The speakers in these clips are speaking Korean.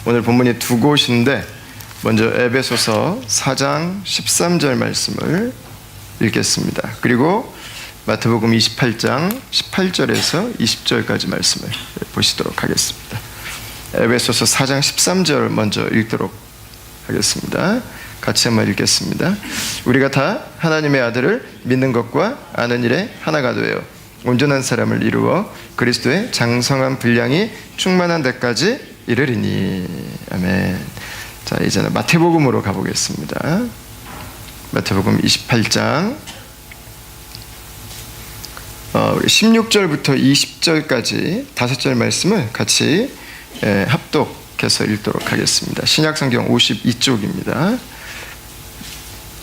오늘 본문이 두 곳인데 먼저 에베소서 4장 13절 말씀을 읽겠습니다. 그리고 마태복음 28장 18절에서 20절까지 말씀을 보시도록 하겠습니다. 에베소서 4장 13절 먼저 읽도록 하겠습니다. 같이 한번 읽겠습니다. 우리가 다 하나님의 아들을 믿는 것과 아는 일에 하나가 되어 온전한 사람을 이루어 그리스도의 장성한 분량이 충만한 데까지 이르리니. 아멘. 자, 이제는 마태복음으로 가보겠습니다. 마태복음 28장 16절부터 20절까지 5절 말씀을 같이 합독해서 읽도록 하겠습니다. 신약성경 52쪽입니다.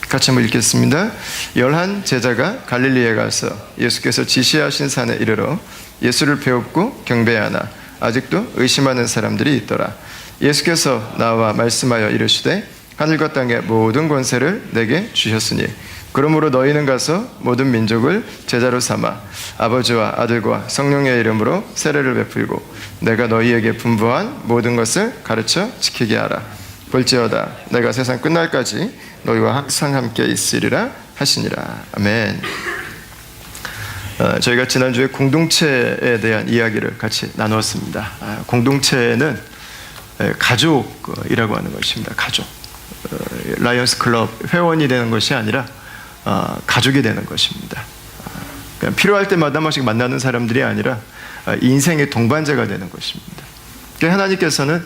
같이 한번 읽겠습니다. 11 제자가 갈릴리에 가서 예수께서 지시하신 산에 이르러 예수를 배웁고 경배하나 아직도 의심하는 사람들이 있더라. 예수께서 나와 말씀하여 이르시되 하늘과 땅의 모든 권세를 내게 주셨으니 그러므로 너희는 가서 모든 민족을 제자로 삼아 아버지와 아들과 성령의 이름으로 세례를 베풀고 내가 너희에게 분부한 모든 것을 가르쳐 지키게 하라. 볼지어다 내가 세상 끝날까지 너희와 항상 함께 있으리라 하시니라. 아멘. 저희가 지난주에 공동체에 대한 이야기를 같이 나누었습니다. 공동체는 가족이라고 하는 것입니다. 가족. 라이언스 클럽 회원이 되는 것이 아니라 가족이 되는 것입니다. 필요할 때마다 한 번씩 만나는 사람들이 아니라 인생의 동반자가 되는 것입니다. 하나님께서는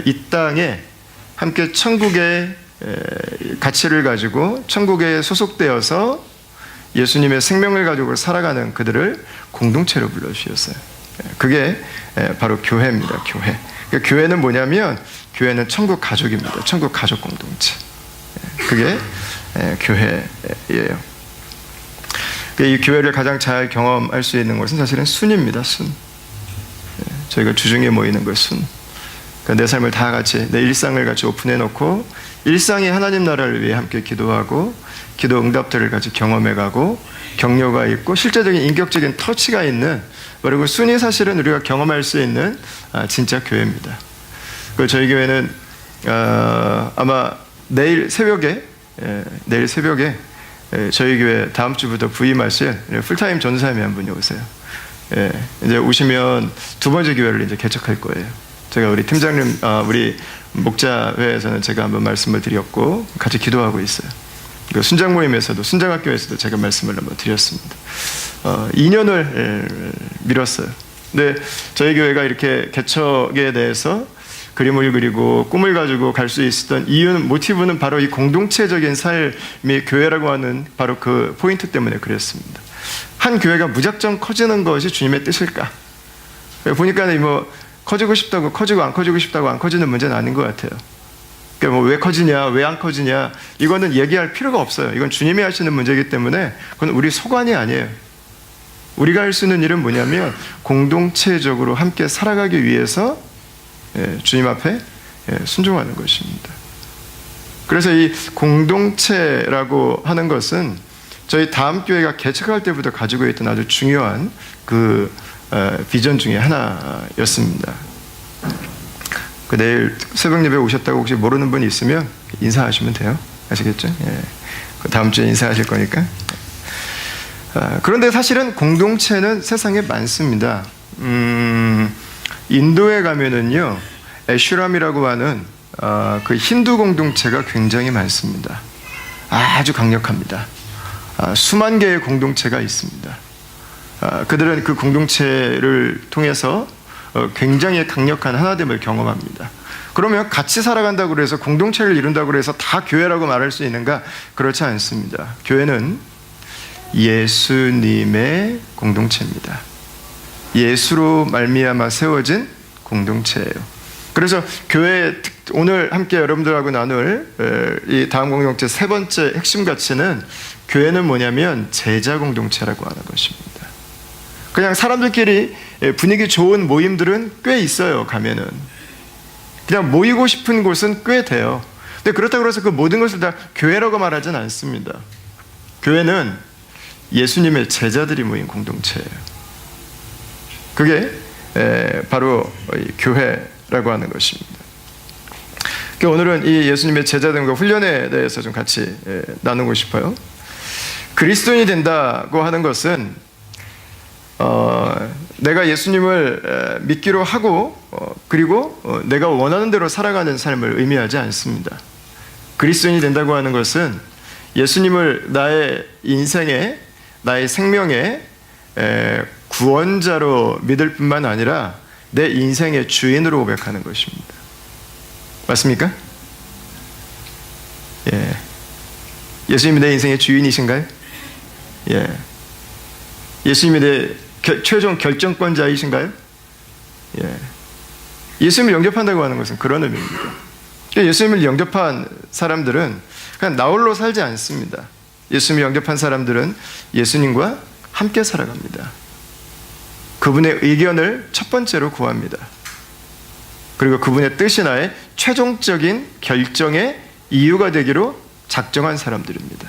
이 땅에 함께 천국의 가치를 가지고 천국에 소속되어서 예수님의 생명을 가지고 살아가는 그들을 공동체로 불러주셨어요. 그게 바로 교회입니다. 교회. 그러니까 교회는 뭐냐면 교회는 천국 가족입니다. 천국 가족 공동체. 그게 교회예요. 이 교회를 가장 잘 경험할 수 있는 것은 사실은 순입니다. 순. 저희가 주중에 모이는 것 순. 내 삶을 다 같이, 내 일상을 같이 오픈해 놓고 일상이 하나님 나라를 위해 함께 기도하고 기도 응답들을 같이 경험해가고 격려가 있고 실제적인 인격적인 터치가 있는, 그리고 순이 사실은 우리가 경험할 수 있는 진짜 교회입니다. 저희 교회는 아마 내일 새벽에 저희 교회 다음 주부터 부임하실 풀타임 전사님이 한 분이 오세요. 이제 오시면 두 번째 교회를 이제 개척할 거예요. 제가 우리 팀장님, 우리 목자회에서는 제가 한번 말씀을 드렸고 같이 기도하고 있어요. 순장 모임에서도, 순장학교에서도 제가 말씀을 한번 드렸습니다. 2년을 미뤘어요. 근데 저희 교회가 이렇게 개척에 대해서 그림을 그리고 꿈을 가지고 갈 수 있었던 이유는, 모티브는 바로 이 공동체적인 삶이 교회라고 하는 바로 그 포인트 때문에 그랬습니다. 한 교회가 무작정 커지는 것이 주님의 뜻일까? 보니까 뭐 커지고 싶다고 커지고 안 커지고 싶다고 안 커지는 문제는 아닌 것 같아요. 그러니까 뭐 왜 커지냐, 왜 안 커지냐, 이거는 얘기할 필요가 없어요. 이건 주님이 하시는 문제이기 때문에 그건 우리 소관이 아니에요. 우리가 할 수 있는 일은 뭐냐면 공동체적으로 함께 살아가기 위해서 주님 앞에 순종하는 것입니다. 그래서 이 공동체라고 하는 것은 저희 다음 교회가 개척할 때부터 가지고 있던 아주 중요한 그 비전 중에 하나였습니다. 내일 새벽 예배 오셨다고 혹시 모르는 분이 있으면 인사하시면 돼요. 아시겠죠? 다음 주에 인사하실 거니까. 그런데 사실은 공동체는 세상에 많습니다. 인도에 가면은요, 애슈람이라고 하는 그 힌두 공동체가 굉장히 많습니다. 아주 강력합니다. 수만 개의 공동체가 있습니다. 그들은 그 공동체를 통해서 굉장히 강력한 하나됨을 경험합니다. 그러면 같이 살아간다고 해서 공동체를 이룬다고 해서 다 교회라고 말할 수 있는가? 그렇지 않습니다. 교회는 예수님의 공동체입니다. 예수로 말미암아 세워진 공동체예요. 그래서 교회 오늘 함께 여러분들하고 나눌 이 다음 공동체 세 번째 핵심 가치는, 교회는 뭐냐면 제자 공동체라고 하는 것입니다. 그냥 사람들끼리 분위기 좋은 모임들은 꽤 있어요. 가면은 그냥 모이고 싶은 곳은 꽤 돼요. 근데 그렇다고 해서 그 모든 것을 다 교회라고 말하진 않습니다. 교회는 예수님의 제자들이 모인 공동체예요. 그게 바로 교회라고 하는 것입니다. 오늘은 이 예수님의 제자됨과 훈련에 대해서 좀 같이 나누고 싶어요. 그리스도인이 된다고 하는 것은 내가 예수님을 믿기로 하고 그리고 내가 원하는 대로 살아가는 삶을 의미하지 않습니다. 그리스도인이 된다고 하는 것은 예수님을 나의 인생에, 나의 생명의 구원자로 믿을 뿐만 아니라 내 인생의 주인으로 고백하는 것입니다. 맞습니까? 예. 예수님이 내 인생의 주인이신가요? 예. 예수님이 내 최종 결정권자이신가요? 예. 예수님을 영접한다고 하는 것은 그런 의미입니다. 예수님을 영접한 사람들은 그냥 나 홀로 살지 않습니다. 예수님을 영접한 사람들은 예수님과 함께 살아갑니다. 그분의 의견을 첫 번째로 구합니다. 그리고 그분의 뜻이 나의 최종적인 결정의 이유가 되기로 작정한 사람들입니다.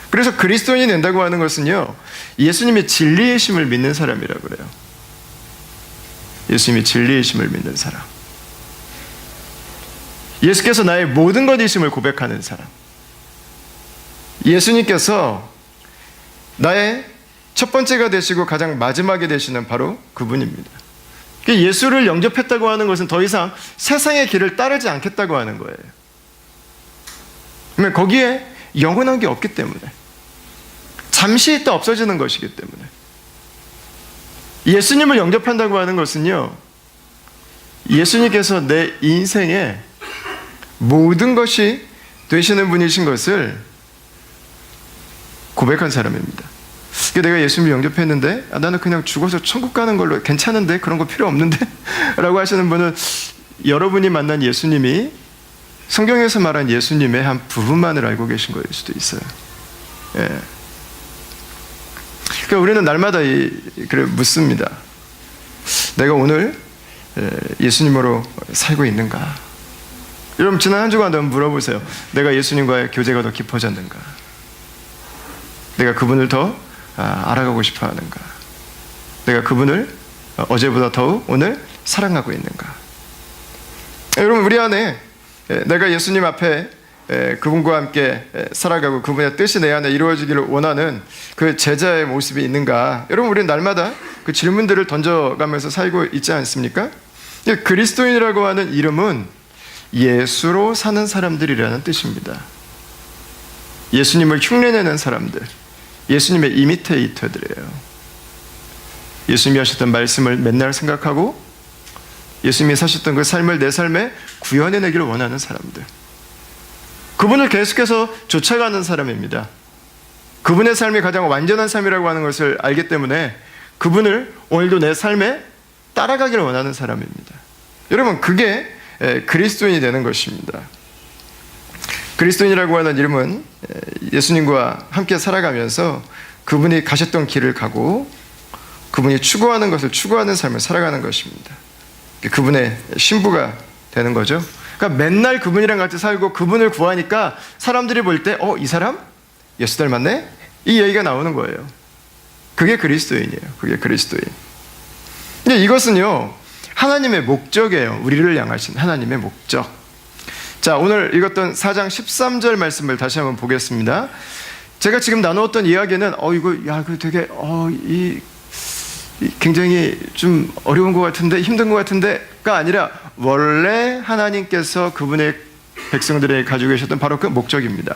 그래서 그리스도인이 된다고 하는 것은요, 예수님이 진리이심을 믿는 사람이라고 그래요. 예수님이 진리이심을 믿는 사람. 예수께서 나의 모든 것이심을 고백하는 사람. 예수님께서 나의 첫 번째가 되시고 가장 마지막에 되시는 바로 그분입니다. 예수를 영접했다고 하는 것은 더 이상 세상의 길을 따르지 않겠다고 하는 거예요. 그러면 거기에 영원한 게 없기 때문에, 잠시 있다 없어지는 것이기 때문에, 예수님을 영접한다고 하는 것은요, 예수님께서 내 인생의 모든 것이 되시는 분이신 것을 고백한 사람입니다. 내가 예수님을 영접했는데 나는 그냥 죽어서 천국 가는 걸로 괜찮은데, 그런 거 필요 없는데 라고 하시는 분은 여러분이 만난 예수님이 성경에서 말한 예수님의 한 부분만을 알고 계신 거일 수도 있어요. 예. 그러니까 우리는 날마다 묻습니다. 내가 오늘 예수님으로 살고 있는가? 여러분, 지난 한 주간 한번 물어보세요. 내가 예수님과의 교제가 더 깊어졌는가? 내가 그분을 더 알아가고 싶어 하는가? 내가 그분을 어제보다 더욱 오늘 사랑하고 있는가? 여러분, 우리 안에 내가 예수님 앞에 그분과 함께 살아가고 그분의 뜻이 내 안에 이루어지기를 원하는 그 제자의 모습이 있는가? 여러분, 우리는 날마다 그 질문들을 던져가면서 살고 있지 않습니까? 그리스도인이라고 하는 이름은 예수로 사는 사람들이라는 뜻입니다. 예수님을 흉내내는 사람들, 예수님의 이미테이터들이에요. 예수님이 하셨던 말씀을 맨날 생각하고 예수님이 사셨던 그 삶을 내 삶에 구현해내기를 원하는 사람들, 그분을 계속해서 쫓아가는 사람입니다. 그분의 삶이 가장 완전한 삶이라고 하는 것을 알기 때문에 그분을 오늘도 내 삶에 따라가기를 원하는 사람입니다. 여러분, 그게 그리스도인이 되는 것입니다. 그리스도인이라고 하는 이름은 예수님과 함께 살아가면서 그분이 가셨던 길을 가고 그분이 추구하는 것을 추구하는 삶을 살아가는 것입니다. 그분의 신부가 되는 거죠. 그러니까 맨날 그분이랑 같이 살고 그분을 구하니까 사람들이 볼 때 이 사람? 예수 닮았네? 이 얘기가 나오는 거예요. 그게 그리스도인이에요. 그게 그리스도인. 근데 이것은요, 하나님의 목적이에요. 우리를 향하신 하나님의 목적. 자, 오늘 읽었던 4장 13절 말씀을 다시 한번 보겠습니다. 제가 지금 나누었던 이야기는 이거 되게 굉장히 좀 어려운 것 같은데, 힘든 것 같은데가 아니라 원래 하나님께서 그분의 백성들에게 가지고 계셨던 바로 그 목적입니다.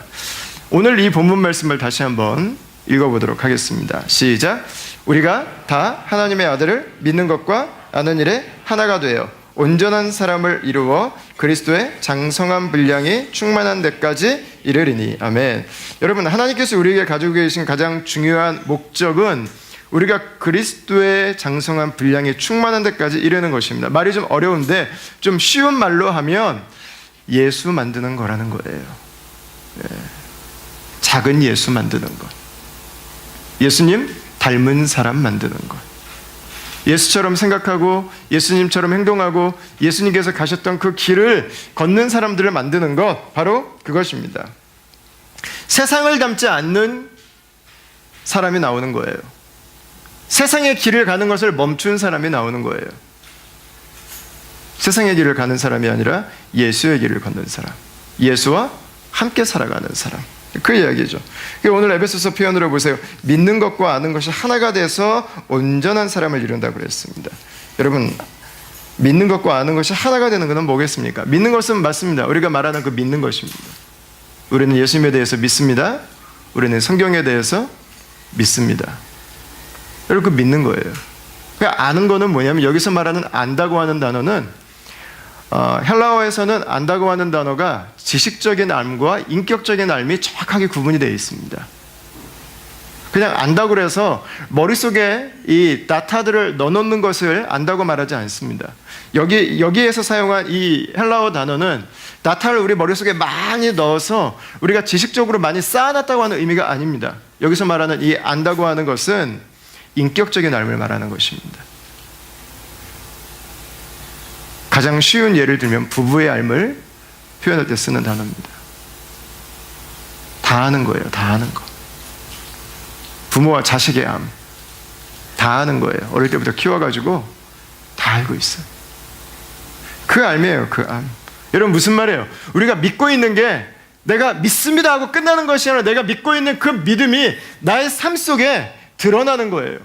오늘 이 본문 말씀을 다시 한번 읽어보도록 하겠습니다. 시작. 우리가 다 하나님의 아들을 믿는 것과 아는 일에 하나가 되어 온전한 사람을 이루어 그리스도의 장성한 분량이 충만한 데까지 이르리니. 아멘. 여러분, 하나님께서 우리에게 가지고 계신 가장 중요한 목적은 우리가 그리스도의 장성한 분량이 충만한 데까지 이르는 것입니다. 말이 좀 어려운데 좀 쉬운 말로 하면 예수 만드는 거라는 거예요. 작은 예수 만드는 것, 예수님 닮은 사람 만드는 것, 예수처럼 생각하고 예수님처럼 행동하고 예수님께서 가셨던 그 길을 걷는 사람들을 만드는 것, 바로 그것입니다. 세상을 닮지 않는 사람이 나오는 거예요. 세상의 길을 가는 것을 멈춘 사람이 나오는 거예요. 세상의 길을 가는 사람이 아니라 예수의 길을 걷는 사람, 예수와 함께 살아가는 사람, 그 이야기죠. 오늘 에베소서 표현으로 보세요. 믿는 것과 아는 것이 하나가 돼서 온전한 사람을 이룬다고 그랬습니다. 여러분, 믿는 것과 아는 것이 하나가 되는 것은 뭐겠습니까? 믿는 것은 맞습니다. 우리가 말하는 그 믿는 것입니다. 우리는 예수님에 대해서 믿습니다. 우리는 성경에 대해서 믿습니다. 여러분, 그 믿는 거예요. 그러니까 아는 거는 뭐냐면, 여기서 말하는 안다고 하는 단어는 헬라어에서는 안다고 하는 단어가 지식적인 알과 인격적인 알이 정확하게 구분이 되어 있습니다. 그냥 안다고 해서 머릿속에 이 다타들을 넣어놓는 것을 안다고 말하지 않습니다. 여기에서 사용한 이 헬라어 단어는 다타를 우리 머릿속에 많이 넣어서 우리가 지식적으로 많이 쌓아놨다고 하는 의미가 아닙니다. 여기서 말하는 이 안다고 하는 것은 인격적인 알을 말하는 것입니다. 가장 쉬운 예를 들면 부부의 알을 표현할 때 쓰는 단어입니다. 다 아는 거예요. 다 아는 거. 부모와 자식의 암, 다 아는 거예요. 어릴 때부터 키워가지고 다 알고 있어요. 그 암이에요, 그 암. 여러분, 무슨 말이에요? 우리가 믿고 있는 게 내가 믿습니다 하고 끝나는 것이 아니라 내가 믿고 있는 그 믿음이 나의 삶 속에 드러나는 거예요.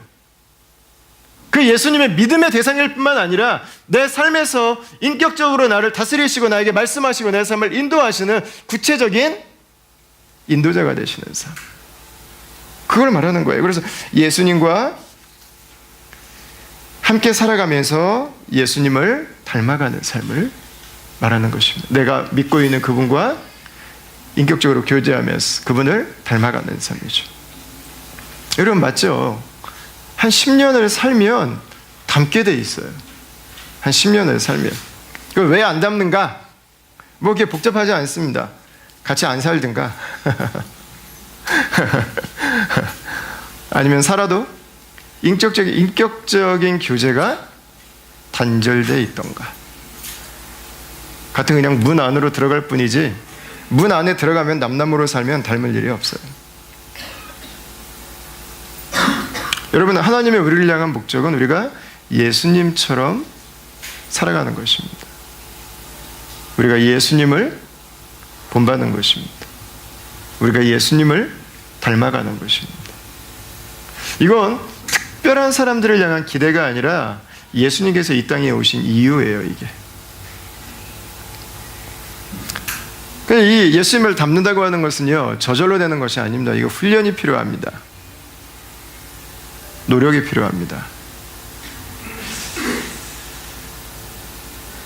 그 예수님의 믿음의 대상일 뿐만 아니라 내 삶에서 인격적으로 나를 다스리시고 나에게 말씀하시고 내 삶을 인도하시는 구체적인 인도자가 되시는 삶. 그걸 말하는 거예요. 그래서 예수님과 함께 살아가면서 예수님을 닮아가는 삶을 말하는 것입니다. 내가 믿고 있는 그분과 인격적으로 교제하면서 그분을 닮아가는 삶이죠. 여러분, 맞죠? 한 10년을 살면 닮게 돼 있어요. 한 10년을 살면. 왜 안 닮는가? 뭐 그렇게 복잡하지 않습니다. 같이 안 살든가 아니면 살아도 인격적인 교제가 단절되어 있던가. 같은 그냥 문 안으로 들어갈 뿐이지 문 안에 들어가면 남남으로 살면 닮을 일이 없어요. 여러분, 하나님의 우리를 향한 목적은 우리가 예수님처럼 살아가는 것입니다. 우리가 예수님을 본받는 것입니다. 우리가 예수님을 닮아가는 것입니다. 이건 특별한 사람들을 향한 기대가 아니라 예수님께서 이 땅에 오신 이유예요, 이게. 이 예수님을 닮는다고 하는 것은요, 저절로 되는 것이 아닙니다. 이거 훈련이 필요합니다. 노력이 필요합니다.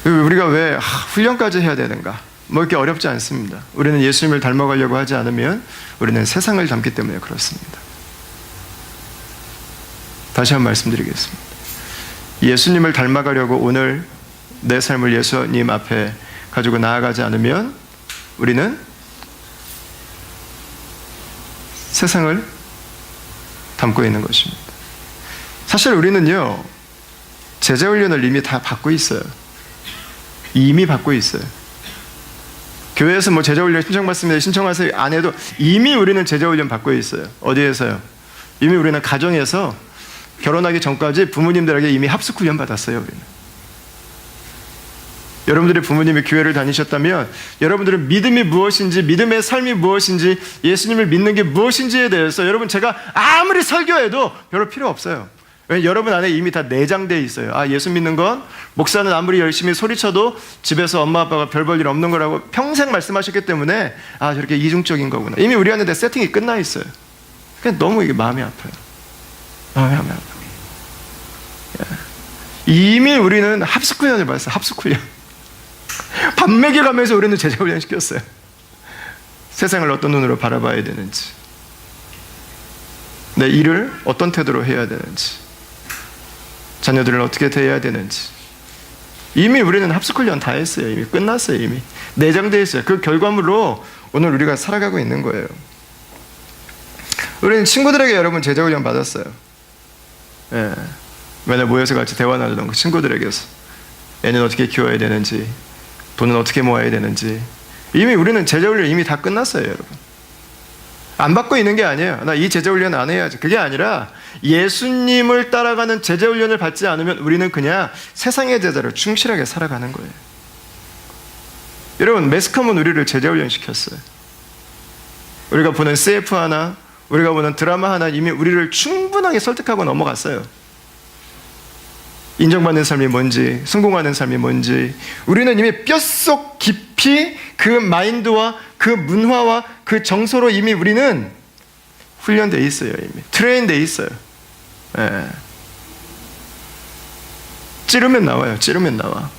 우리가 왜 훈련까지 해야 되는가? 뭐 이렇게 어렵지 않습니다. 우리는 예수님을 닮아가려고 하지 않으면 우리는 세상을 닮기 때문에 그렇습니다. 다시 한번 말씀드리겠습니다. 예수님을 닮아가려고 오늘 내 삶을 예수님 앞에 가지고 나아가지 않으면 우리는 세상을 닮고 있는 것입니다. 사실 우리는요, 제자훈련을 이미 다 받고 있어요. 이미 받고 있어요. 교회에서 뭐 제자훈련 신청받습니다, 신청하세요 안 해도 이미 우리는 제자훈련 받고 있어요. 어디에서요? 이미 우리는 가정에서 결혼하기 전까지 부모님들에게 이미 합숙훈련 받았어요. 우리는. 여러분들의 부모님이 교회를 다니셨다면 여러분들은 믿음이 무엇인지, 믿음의 삶이 무엇인지, 예수님을 믿는 게 무엇인지에 대해서 여러분, 제가 아무리 설교해도 별로 필요 없어요. 왜냐하면 여러분 안에 이미 다 내장되어 있어요. 예수 믿는 건 목사는 아무리 열심히 소리쳐도 집에서 엄마 아빠가 별 볼 일 없는 거라고 평생 말씀하셨기 때문에 저렇게 이중적인 거구나. 이미 우리 안에 다 세팅이 끝나 있어요. 그냥 너무 이게 마음이 아파요. 마음이 아파요. 이미 우리는 합숙훈련을 받았어요. 합숙훈련. 밥 먹여가면서 우리는 제자훈련 시켰어요. 세상을 어떤 눈으로 바라봐야 되는지, 내 일을 어떤 태도로 해야 되는지, 자녀들을 어떻게 대해야 되는지 이미 우리는 합숙훈련 다 했어요. 이미 끝났어요. 이미 내장되어 있어요. 그 결과물로 오늘 우리가 살아가고 있는 거예요. 우리는 친구들에게 여러분 제자훈련 받았어요. 맨날 모여서 같이 대화 나누던 그 친구들에게서 애는 어떻게 키워야 되는지, 돈은 어떻게 모아야 되는지 이미 우리는 제자훈련 이미 다 끝났어요. 여러분, 안 받고 있는 게 아니에요. 나 이 제자 훈련 안 해야지. 그게 아니라 예수님을 따라가는 제자 훈련을 받지 않으면 우리는 그냥 세상의 제자로 충실하게 살아가는 거예요. 여러분, 매스컴은 우리를 제자 훈련 시켰어요. 우리가 보는 CF 하나, 우리가 보는 드라마 하나 이미 우리를 충분하게 설득하고 넘어갔어요. 인정받는 삶이 뭔지, 성공하는 삶이 뭔지, 우리는 이미 뼛속 깊이 그 마인드와 그 문화와 그 정서로 이미 우리는 훈련되어 있어요. 이미 트레인되어 있어요. 예. 찌르면 나와요. 찌르면 나와.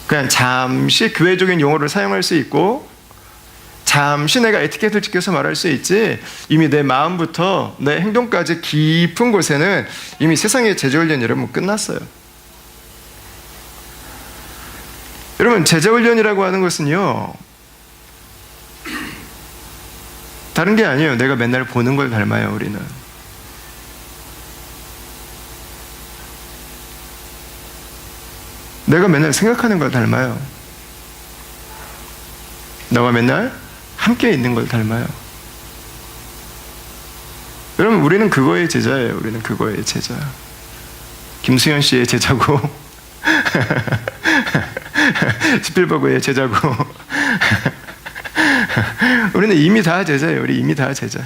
그냥 잠시 교회적인 용어를 사용할 수 있고, 잠시 내가 에티켓을 지켜서 말할 수 있지, 이미 내 마음부터 내 행동까지 깊은 곳에는 이미 세상의 제자훈련 여러분 끝났어요. 여러분, 제자훈련이라고 하는 것은요, 다른 게 아니에요. 내가 맨날 보는 걸 닮아요. 우리는 내가 맨날 생각하는 걸 닮아요. 너가 맨날 함께 있는 걸 닮아요. 여러분, 우리는 그거의 제자예요. 우리는 그거의 제자. 김수현 씨의 제자고 스필버그의 제자고 우리는 이미 다 제자예요. 우리 이미 다 제자.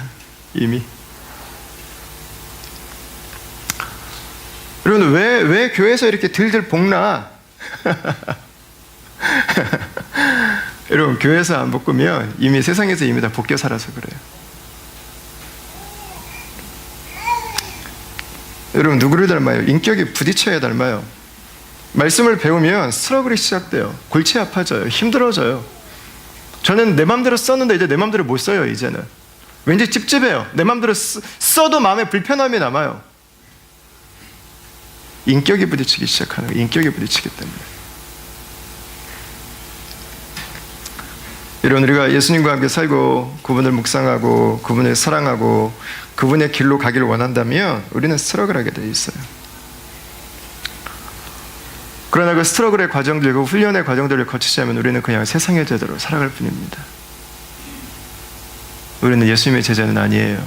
이미. 여러분, 왜 교회에서 이렇게 들들 볶나? 여러분, 교회에서 안 볶으면 이미 세상에서 이미 다 볶여 살아서 그래요. 여러분, 누구를 닮아요? 인격이 부딪혀야 닮아요. 말씀을 배우면 스트러글이 시작돼요. 골치 아파져요. 힘들어져요. 저는 내 맘대로 썼는데 이제 내 맘대로 못 써요. 이제는 왠지 찝찝해요. 내 맘대로 써도 마음에 불편함이 남아요. 인격이 부딪히기 시작하는 거예요. 인격이 부딪히기 때문에. 여러분, 우리가 예수님과 함께 살고 그분을 묵상하고 그분을 사랑하고 그분의 길로 가기를 원한다면 우리는 스트러글하게 되어 있어요. 그러나 그 스트러글의 과정들, 그 훈련의 과정들을 거치지 않으면 우리는 그냥 세상의 제자로 살아갈 뿐입니다. 우리는 예수님의 제자는 아니에요.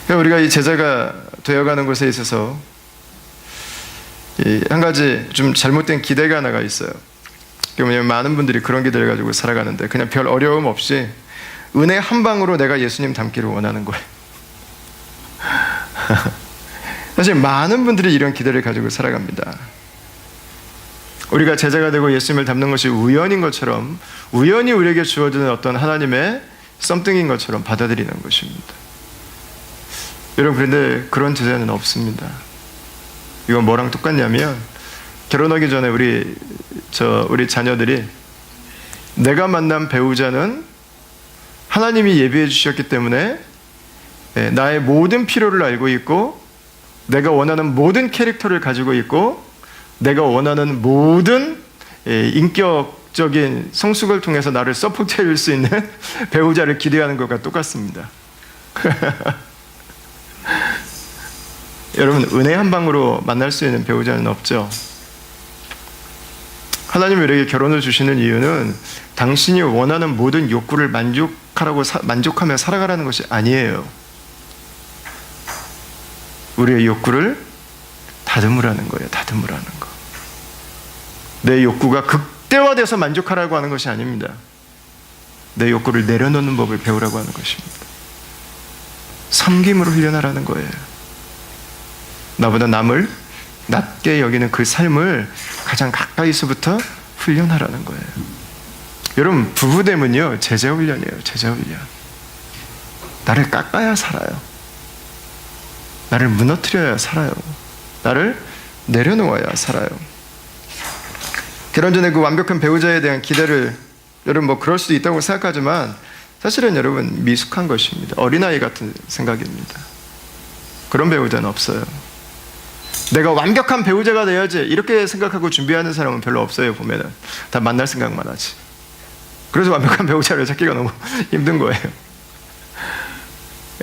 우리가 이 제자가 되어가는 것에 있어서 한 가지 좀 잘못된 기대가 하나가 있어요. 왜냐하면 많은 분들이 그런 기대를 가지고 살아가는데 그냥 별 어려움 없이 은혜 한 방으로 내가 예수님 닮기를 원하는 거예요. 사실 많은 분들이 이런 기대를 가지고 살아갑니다. 우리가 제자가 되고 예수님을 닮는 것이 우연인 것처럼, 우연히 우리에게 주어지는 어떤 하나님의 썸띵인 것처럼 받아들이는 것입니다. 여러분, 그런데 그런 제자는 없습니다. 이건 뭐랑 똑같냐면, 결혼하기 전에 우리 자녀들이 내가 만난 배우자는 하나님이 예비해 주셨기 때문에 나의 모든 필요를 알고 있고, 내가 원하는 모든 캐릭터를 가지고 있고, 내가 원하는 모든 인격적인 성숙을 통해서 나를 서포트해 줄 수 있는 배우자를 기대하는 것과 똑같습니다. 여러분, 은혜 한 방으로 만날 수 있는 배우자는 없죠. 하나님이 우리에게 결혼을 주시는 이유는 당신이 원하는 모든 욕구를 만족하며 살아가라는 것이 아니에요. 우리의 욕구를 다듬으라는 거예요. 다듬으라는 거. 내 욕구가 극대화돼서 만족하라고 하는 것이 아닙니다. 내 욕구를 내려놓는 법을 배우라고 하는 것입니다. 섬김으로 훈련하라는 거예요. 나보다 남을 낮게 여기는 그 삶을 가장 가까이서부터 훈련하라는 거예요. 여러분, 부부됨은요, 제자훈련이에요. 제자훈련. 나를 깎아야 살아요. 나를 무너뜨려야 살아요. 나를 내려놓아야 살아요. 결혼 전에 그 완벽한 배우자에 대한 기대를, 여러분 뭐 그럴 수도 있다고 생각하지만 사실은 여러분 미숙한 것입니다. 어린아이 같은 생각입니다. 그런 배우자는 없어요. 내가 완벽한 배우자가 돼야지 이렇게 생각하고 준비하는 사람은 별로 없어요. 보면은 다 만날 생각만 하지. 그래서 완벽한 배우자를 찾기가 너무 힘든 거예요.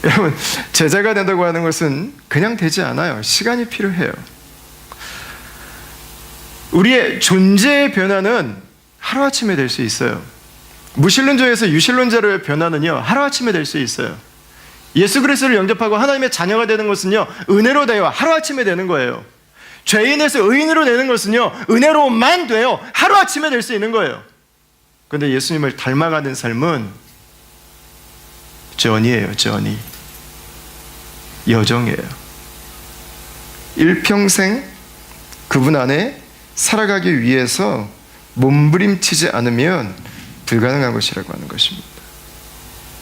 여러분, 제자가 된다고 하는 것은 그냥 되지 않아요. 시간이 필요해요. 우리의 존재의 변화는 하루아침에 될 수 있어요. 무신론자에서 유신론자로의 변화는요, 하루아침에 될 수 있어요. 예수 그리스도를 영접하고 하나님의 자녀가 되는 것은요, 은혜로 돼요. 하루아침에 되는 거예요. 죄인에서 의인으로 되는 것은요, 은혜로만 돼요. 하루아침에 될 수 있는 거예요. 그런데 예수님을 닮아가는 삶은 저니예요. 저니. 여정이에요. 일평생 그분 안에 살아가기 위해서 몸부림치지 않으면 불가능한 것이라고 하는 것입니다.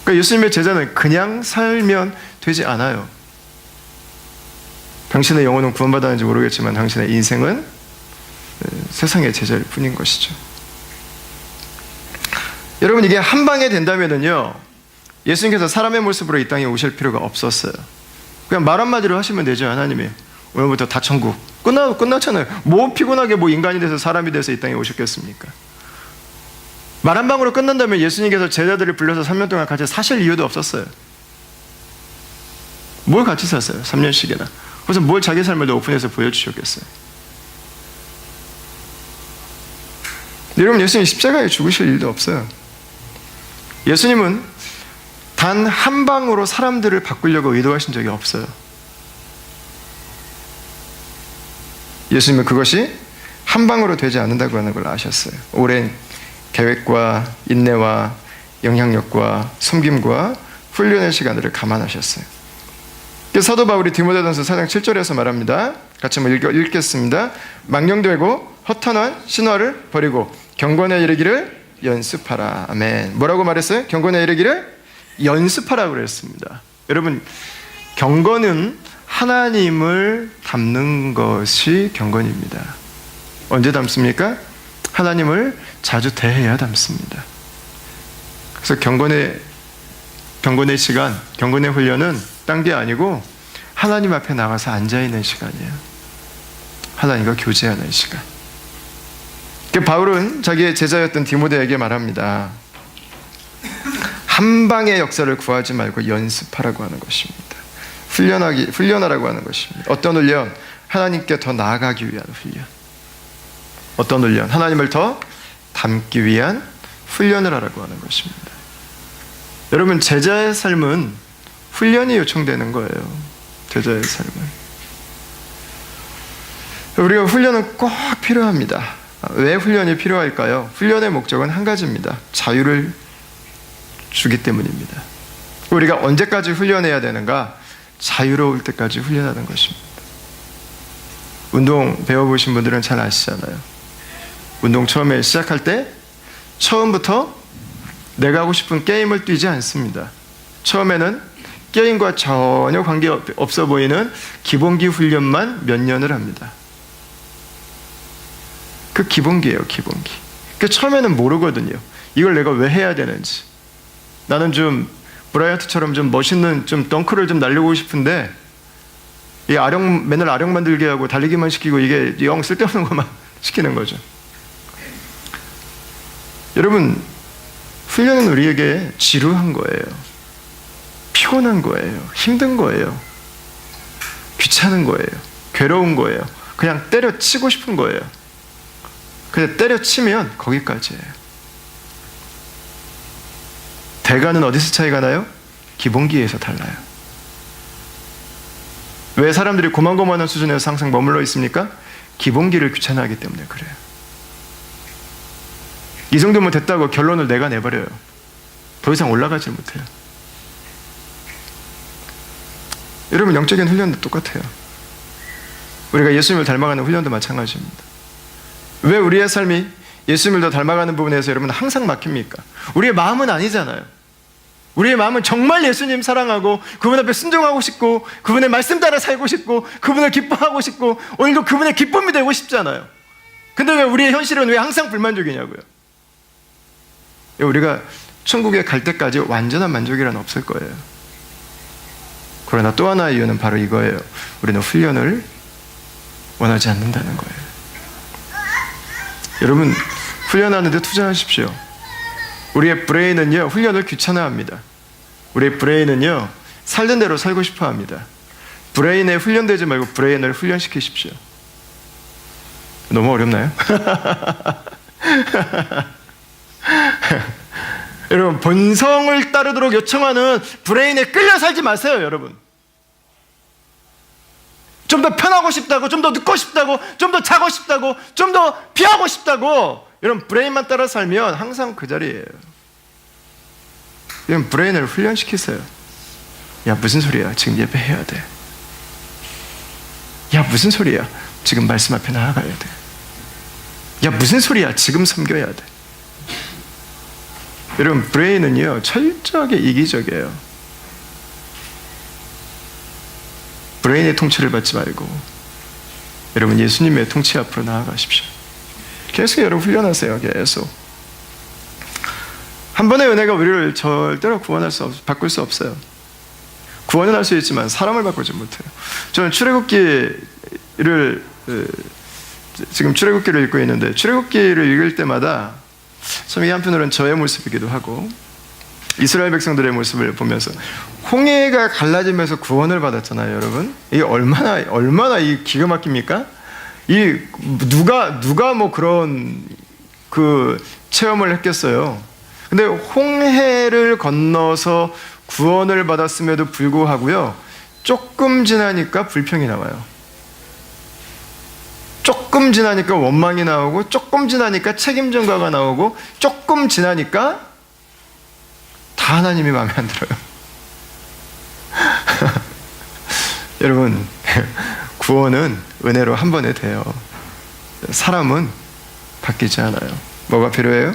그러니까 예수님의 제자는 그냥 살면 되지 않아요. 당신의 영혼은 구원받았는지 모르겠지만 당신의 인생은 세상의 제자일 뿐인 것이죠. 여러분, 이게 한 방에 된다면요, 예수님께서 사람의 모습으로 이 땅에 오실 필요가 없었어요. 그냥 말 한마디로 하시면 되죠. 하나님이 오늘부터 다 천국 끝났잖아요. 뭐 피곤하게 뭐 인간이 돼서 사람이 돼서 이 땅에 오셨겠습니까? 말 한 방으로 끝난다면 예수님께서 제자들을 불러서 3년 동안 같이 사실 이유도 없었어요. 뭘 같이 샀어요? 3년씩이나. 그래서 뭘 자기 삶을 더 오픈해서 보여주셨겠어요? 여러분, 예수님 십자가에 죽으실 일도 없어요. 예수님은 단 한 방으로 사람들을 바꾸려고 의도하신 적이 없어요. 예수님은 그것이 한 방으로 되지 않는다고 하는 걸 아셨어요. 오랜 계획과 인내와 영향력과 섬김과 훈련의 시간들을 감안하셨어요. 사도 바울이 디모데전서 4장 7절에서 말합니다. 같이 한번 읽겠습니다. 망령되고 허탄한 신화를 버리고 경건에 이르기를 연습하라. 아멘. 뭐라고 말했어요? 경건에 이르기를 연습하라고 그랬습니다. 여러분, 경건은 하나님을 닮는 것이 경건입니다. 언제 닮습니까? 하나님을 자주 대해야 닮습니다. 그래서 경건의 시간, 경건의 훈련은 딴 게 아니고 하나님 앞에 나가서 앉아있는 시간이에요. 하나님과 교제하는 시간. 바울은 자기의 제자였던 디모데에게 말합니다. 한 방의 역사를 구하지 말고 연습하라고 하는 것입니다. 훈련하라고 하는 것입니다. 어떤 훈련? 하나님께 더 나아가기 위한 훈련. 어떤 훈련? 하나님을 더 닮기 위한 훈련을 하라고 하는 것입니다. 여러분, 제자의 삶은 훈련이 요청되는 거예요. 제자의 삶은. 우리가 훈련은 꼭 필요합니다. 왜 훈련이 필요할까요? 훈련의 목적은 한 가지입니다. 자유를 주기 때문입니다. 우리가 언제까지 훈련해야 되는가? 자유로울 때까지 훈련하는 것입니다. 운동 배워보신 분들은 잘 아시잖아요. 운동 처음에 시작할 때 처음부터 내가 하고 싶은 게임을 뛰지 않습니다. 처음에는 게임과 전혀 관계없어 보이는 기본기 훈련만 몇 년을 합니다. 그 기본기예요, 기본기. 그 처음에는 모르거든요. 이걸 내가 왜 해야 되는지. 나는 좀 브라이언트처럼 좀 멋있는 좀 덩크를 좀 날리고 싶은데 이 맨날 아령 만들게 하고 달리기만 시키고 이게 영 쓸데없는 것만 시키는 거죠. 여러분, 훈련은 우리에게 지루한 거예요. 피곤한 거예요. 힘든 거예요. 귀찮은 거예요. 괴로운 거예요. 그냥 때려치고 싶은 거예요. 그냥 때려치면 거기까지예요. 대가는 어디서 차이가 나요? 기본기에서 달라요. 왜 사람들이 고만고만한 수준에서 항상 머물러 있습니까? 기본기를 귀찮아하기 때문에 그래요. 이 정도면 됐다고 결론을 내가 내버려요. 더 이상 올라가지 못해요. 여러분, 영적인 훈련도 똑같아요. 우리가 예수님을 닮아가는 훈련도 마찬가지입니다. 왜 우리의 삶이 예수님을 더 닮아가는 부분에서 여러분 항상 막힙니까? 우리의 마음은 아니잖아요. 우리의 마음은 정말 예수님 사랑하고 그분 앞에 순종하고 싶고 그분의 말씀 따라 살고 싶고 그분을 기뻐하고 싶고 오늘도 그분의 기쁨이 되고 싶잖아요. 근데 왜 우리의 현실은 왜 항상 불만족이냐고요? 우리가 천국에 갈 때까지 완전한 만족이란 없을 거예요. 그러나 또 하나의 이유는 바로 이거예요. 우리는 훈련을 원하지 않는다는 거예요. 여러분, 훈련하는 데 투자하십시오. 우리의 브레인은요, 훈련을 귀찮아합니다. 우리의 브레인은요, 살던 대로 살고 싶어 합니다. 브레인에 훈련되지 말고 브레인을 훈련시키십시오. 너무 어렵나요? 여러분, 본성을 따르도록 요청하는 브레인에 끌려 살지 마세요, 여러분. 좀 더 편하고 싶다고, 좀 더 눕고 싶다고, 좀 더 자고 싶다고, 좀 더 피하고 싶다고, 여러분, 브레인만 따라 살면 항상 그 자리예요. 여러분, 브레인을 훈련시키세요. 야, 무슨 소리야? 지금 예배해야 돼. 야, 무슨 소리야? 지금 말씀 앞에 나아가야 돼. 야, 무슨 소리야? 지금 섬겨야 돼. 여러분, 브레인은요, 철저하게 이기적이에요. 브레인의 통치를 받지 말고 여러분, 예수님의 통치 앞으로 나아가십시오. 계속 여러분 훈련하세요. 계속. 한 번의 은혜가 우리를 절대로 바꿀 수 없어요. 구원은 할 수 있지만 사람을 바꾸지 못해요. 저는 출애굽기를 지금 출애굽기를 읽고 있는데, 출애굽기를 읽을 때마다 참 이 한편으로는 저의 모습이기도 하고 이스라엘 백성들의 모습을 보면서, 홍해가 갈라지면서 구원을 받았잖아요, 여러분. 이게 얼마나 이 기가 막힙니까? 이 누가 뭐 그런 그 체험을 했겠어요. 근데 홍해를 건너서 구원을 받았음에도 불구하고요, 조금 지나니까 불평이 나와요. 조금 지나니까 원망이 나오고, 조금 지나니까 책임 전가가 나오고, 조금 지나니까 다 하나님이 마음에 안 들어요. 여러분, 구원은 은혜로 한 번에 돼요. 사람은 바뀌지 않아요. 뭐가 필요해요?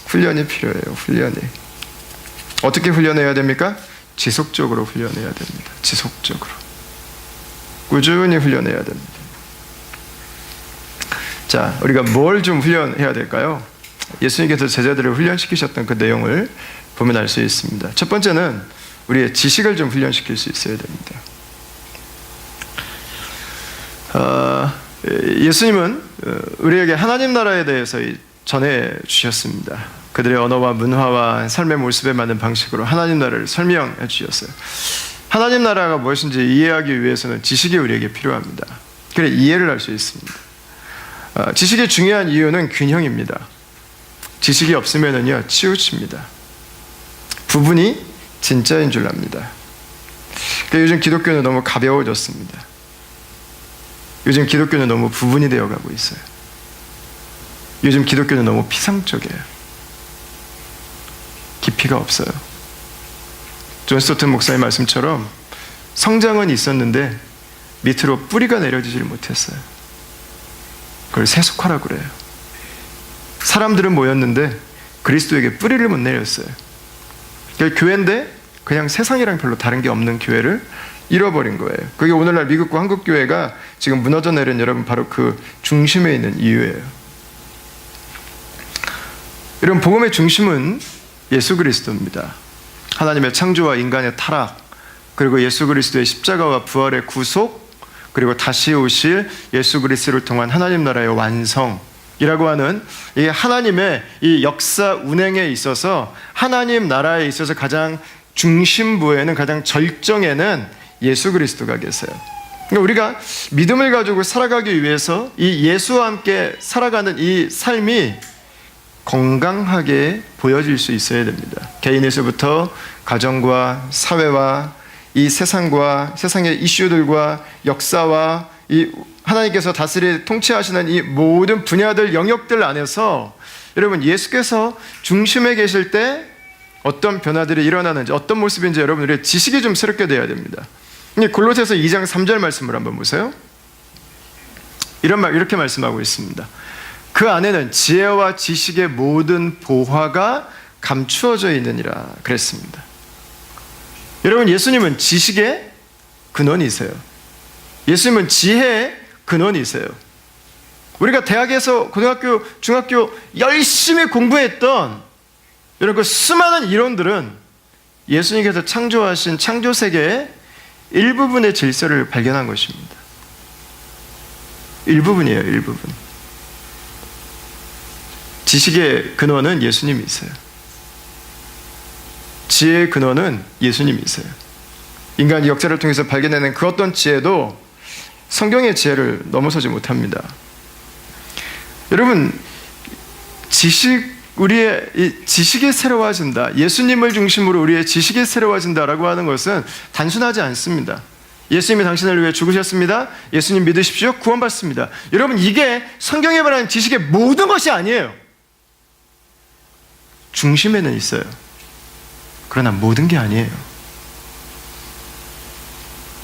훈련이 필요해요. 훈련이. 어떻게 훈련해야 됩니까? 지속적으로 훈련해야 됩니다. 지속적으로. 꾸준히 훈련해야 됩니다. 자, 우리가 뭘 좀 훈련해야 될까요? 예수님께서 제자들을 훈련시키셨던 그 내용을 보면 알 수 있습니다. 첫 번째는 우리의 지식을 좀 훈련시킬 수 있어야 됩니다. 예수님은 우리에게 하나님 나라에 대해서 전해 주셨습니다. 그들의 언어와 문화와 삶의 모습에 맞는 방식으로 하나님 나라를 설명해 주셨어요. 하나님 나라가 무엇인지 이해하기 위해서는 지식이 우리에게 필요합니다. 그래, 이해를 할 수 있습니다. 지식이 중요한 이유는 균형입니다. 지식이 없으면은요, 치우칩니다. 부분이 진짜인 줄 압니다. 요즘 기독교는 너무 가벼워졌습니다. 요즘 기독교는 너무 부분이 되어가고 있어요. 요즘 기독교는 너무 피상적이에요. 깊이가 없어요. 존 스토튼 목사의 말씀처럼 성장은 있었는데 밑으로 뿌리가 내려지질 못했어요. 그걸 세속화라고 그래요. 사람들은 모였는데 그리스도에게 뿌리를 못 내렸어요. 교회인데 그냥 세상이랑 별로 다른 게 없는 교회를 잃어버린 거예요. 그게 오늘날 미국과 한국 교회가 지금 무너져 내린, 여러분, 바로 그 중심에 있는 이유예요. 이런 복음의 중심은 예수 그리스도입니다. 하나님의 창조와 인간의 타락, 그리고 예수 그리스도의 십자가와 부활의 구속, 그리고 다시 오실 예수 그리스도를 통한 하나님 나라의 완성이라고 하는 이 하나님의 이 역사 운행에 있어서, 하나님 나라에 있어서 가장 중심부에는, 가장 절정에는 예수 그리스도가 계세요. 그러니까 우리가 믿음을 가지고 살아가기 위해서 이 예수와 함께 살아가는 이 삶이 건강하게 보여질 수 있어야 됩니다. 개인에서부터 가정과 사회와 이 세상과 세상의 이슈들과 역사와 이 하나님께서 다스리 통치하시는 이 모든 분야들, 영역들 안에서 여러분, 예수께서 중심에 계실 때 어떤 변화들이 일어나는지, 어떤 모습인지 여러분, 우리의 지식이 좀 새롭게 되어야 됩니다. 골로새서 2장 3절 말씀을 한번 보세요. 이렇게 말씀하고 있습니다. 그 안에는 지혜와 지식의 모든 보화가 감추어져 있느니라 그랬습니다. 여러분, 예수님은 지식의 근원이세요. 예수님은 지혜의 근원이세요. 우리가 대학에서 고등학교, 중학교 열심히 공부했던 여러분, 그 수많은 이론들은 예수님께서 창조하신 창조 세계의 일부분의 질서를 발견한 것입니다. 일부분이에요, 일부분. 지식의 근원은 예수님이세요. 지혜의 근원은 예수님이세요. 인간이 역사를 통해서 발견해낸 그 어떤 지혜도 성경의 지혜를 넘어서지 못합니다. 여러분, 지식 우리의 이 지식이 새로워진다, 예수님을 중심으로 우리의 지식이 새로워진다라고 하는 것은 단순하지 않습니다. 예수님이 당신을 위해 죽으셨습니다. 예수님 믿으십시오. 구원받습니다. 여러분, 이게 성경에 말하는 지식의 모든 것이 아니에요. 중심에는 있어요. 그러나 모든 게 아니에요.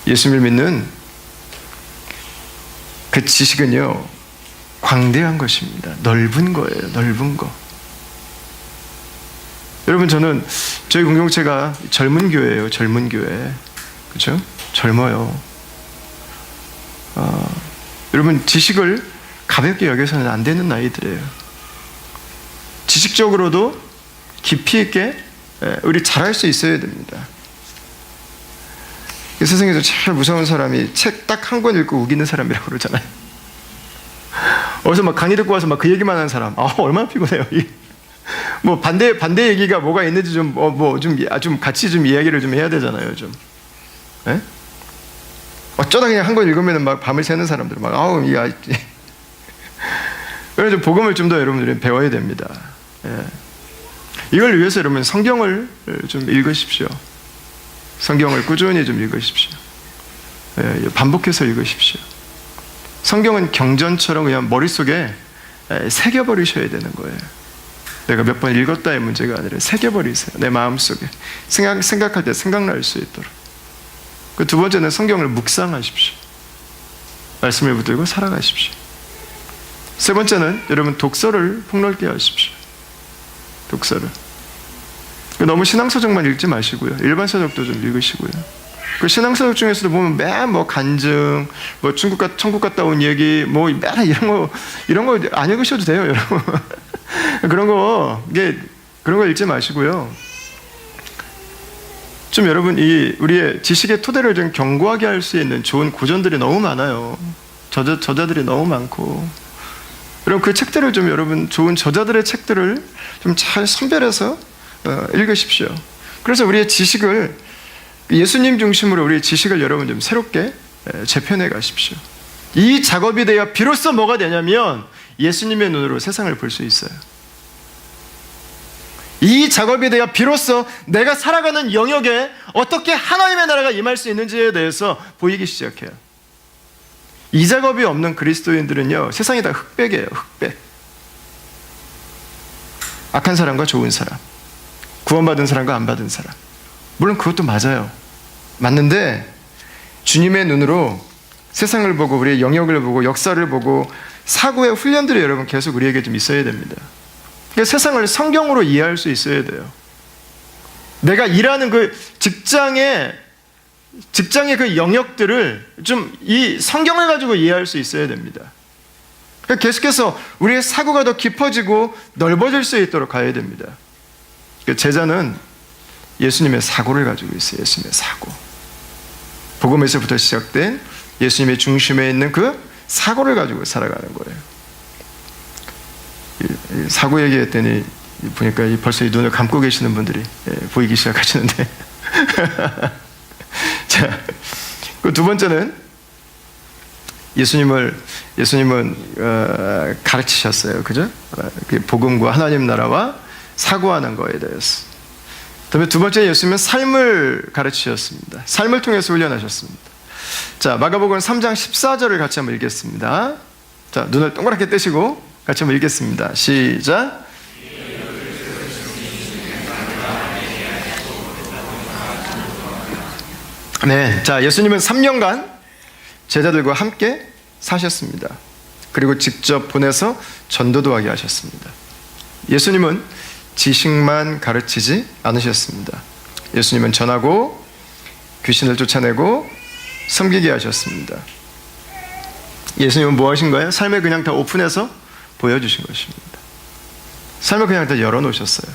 예수님을 믿는 그 지식은요, 광대한 것입니다. 넓은 거예요. 넓은 거. 여러분, 저는 저희 공동체가 젊은 교회예요. 젊은 교회. 그렇죠? 젊어요. 여러분, 지식을 가볍게 여겨서는 안 되는 나이들이에요. 지식적으로도 깊이 있게 우리 잘할 수 있어야 됩니다. 이 세상에서 제일 무서운 사람이 책 딱 한 권 읽고 우기는 사람이라고 그러잖아요. 어디서 막 강의 듣고 와서 막 그 얘기만 하는 사람. 얼마나 피곤해요. 뭐 반대 얘기가 뭐가 있는지 좀 같이 좀 이야기를 좀 해야 되잖아요. 좀. 예? 어쩌다 그냥 한 권 읽으면 막 밤을 새는 사람들 막 그래서 좀 복음을 좀 더 여러분들이 배워야 됩니다. 예. 이걸 위해서 여러분 성경을 좀 읽으십시오. 성경을 꾸준히 좀 읽으십시오. 예, 반복해서 읽으십시오. 성경은 경전처럼 그냥 머릿속에 새겨버리셔야 되는 거예요. 내가 몇 번 읽었다의 문제가 아니라 새겨버리세요. 내 마음속에 생각할 때 생각날 수 있도록. 그 두 번째는 성경을 묵상하십시오. 말씀을 붙들고 살아가십시오. 세 번째는 여러분 독서를 폭넓게 하십시오. 독서를. 너무 신앙서적만 읽지 마시고요. 일반 서적도 좀 읽으시고요. 그 신앙서적 중에서도 보면 맨 뭐 간증, 뭐 천국 갔다 온 얘기, 뭐 맨 이런 거 안 읽으셔도 돼요, 여러분. 그런 거 읽지 마시고요. 좀 여러분 우리의 지식의 토대를 좀 견고하게 할 수 있는 좋은 고전들이 너무 많아요. 저자들이 너무 많고. 여러분 그 책들을 좀 여러분 좋은 저자들의 책들을 좀 잘 선별해서 읽으십시오. 그래서 우리의 지식을 예수님 중심으로 우리의 지식을 여러분 좀 새롭게 재편해 가십시오. 이 작업이 돼야 비로소 뭐가 되냐면 예수님의 눈으로 세상을 볼 수 있어요. 이 작업이 돼야 비로소 내가 살아가는 영역에 어떻게 하나님의 나라가 임할 수 있는지에 대해서 보이기 시작해요. 이 작업이 없는 그리스도인들은요, 세상이 다 흑백이에요. 흑백. 악한 사람과 좋은 사람, 구원받은 사람과 안 받은 사람. 물론 그것도 맞아요. 맞는데 주님의 눈으로 세상을 보고 우리의 영역을 보고 역사를 보고 사고의 훈련들이 여러분 계속 우리에게 좀 있어야 됩니다. 그러니까 세상을 성경으로 이해할 수 있어야 돼요. 내가 일하는 그 직장의 그 영역들을 좀 이 성경을 가지고 이해할 수 있어야 됩니다. 그러니까 계속해서 우리의 사고가 더 깊어지고 넓어질 수 있도록 가야 됩니다. 그러니까 제자는 예수님의 사고를 가지고 있어요. 예수님의 사고. 복음에서부터 시작된 예수님의 중심에 있는 그 사고를 가지고 살아가는 거예요. 사고 얘기했더니 보니까 벌써 이 눈을 감고 계시는 분들이 보이기 시작하시는데 자, 그 두 번째는 예수님은 가르치셨어요. 그죠? 복음과 하나님 나라와 사고하는 거에 대해서. 그다음에 두 번째 예수님은 삶을 가르치셨습니다. 삶을 통해서 훈련하셨습니다. 자, 마가복음 3장 14절을 같이 한번 읽겠습니다. 자, 눈을 동그랗게 뜨시고 같이 한번 읽겠습니다. 시작. 네, 자, 예수님은 3년간 제자들과 함께 사셨습니다. 그리고 직접 보내서 전도도 하게 하셨습니다. 예수님은 지식만 가르치지 않으셨습니다. 예수님은 전하고 귀신을 쫓아내고 섬기게 하셨습니다. 예수님은 뭐 하신 거예요? 삶을 그냥 다 오픈해서 보여주신 것입니다. 삶을 그냥 다 열어놓으셨어요.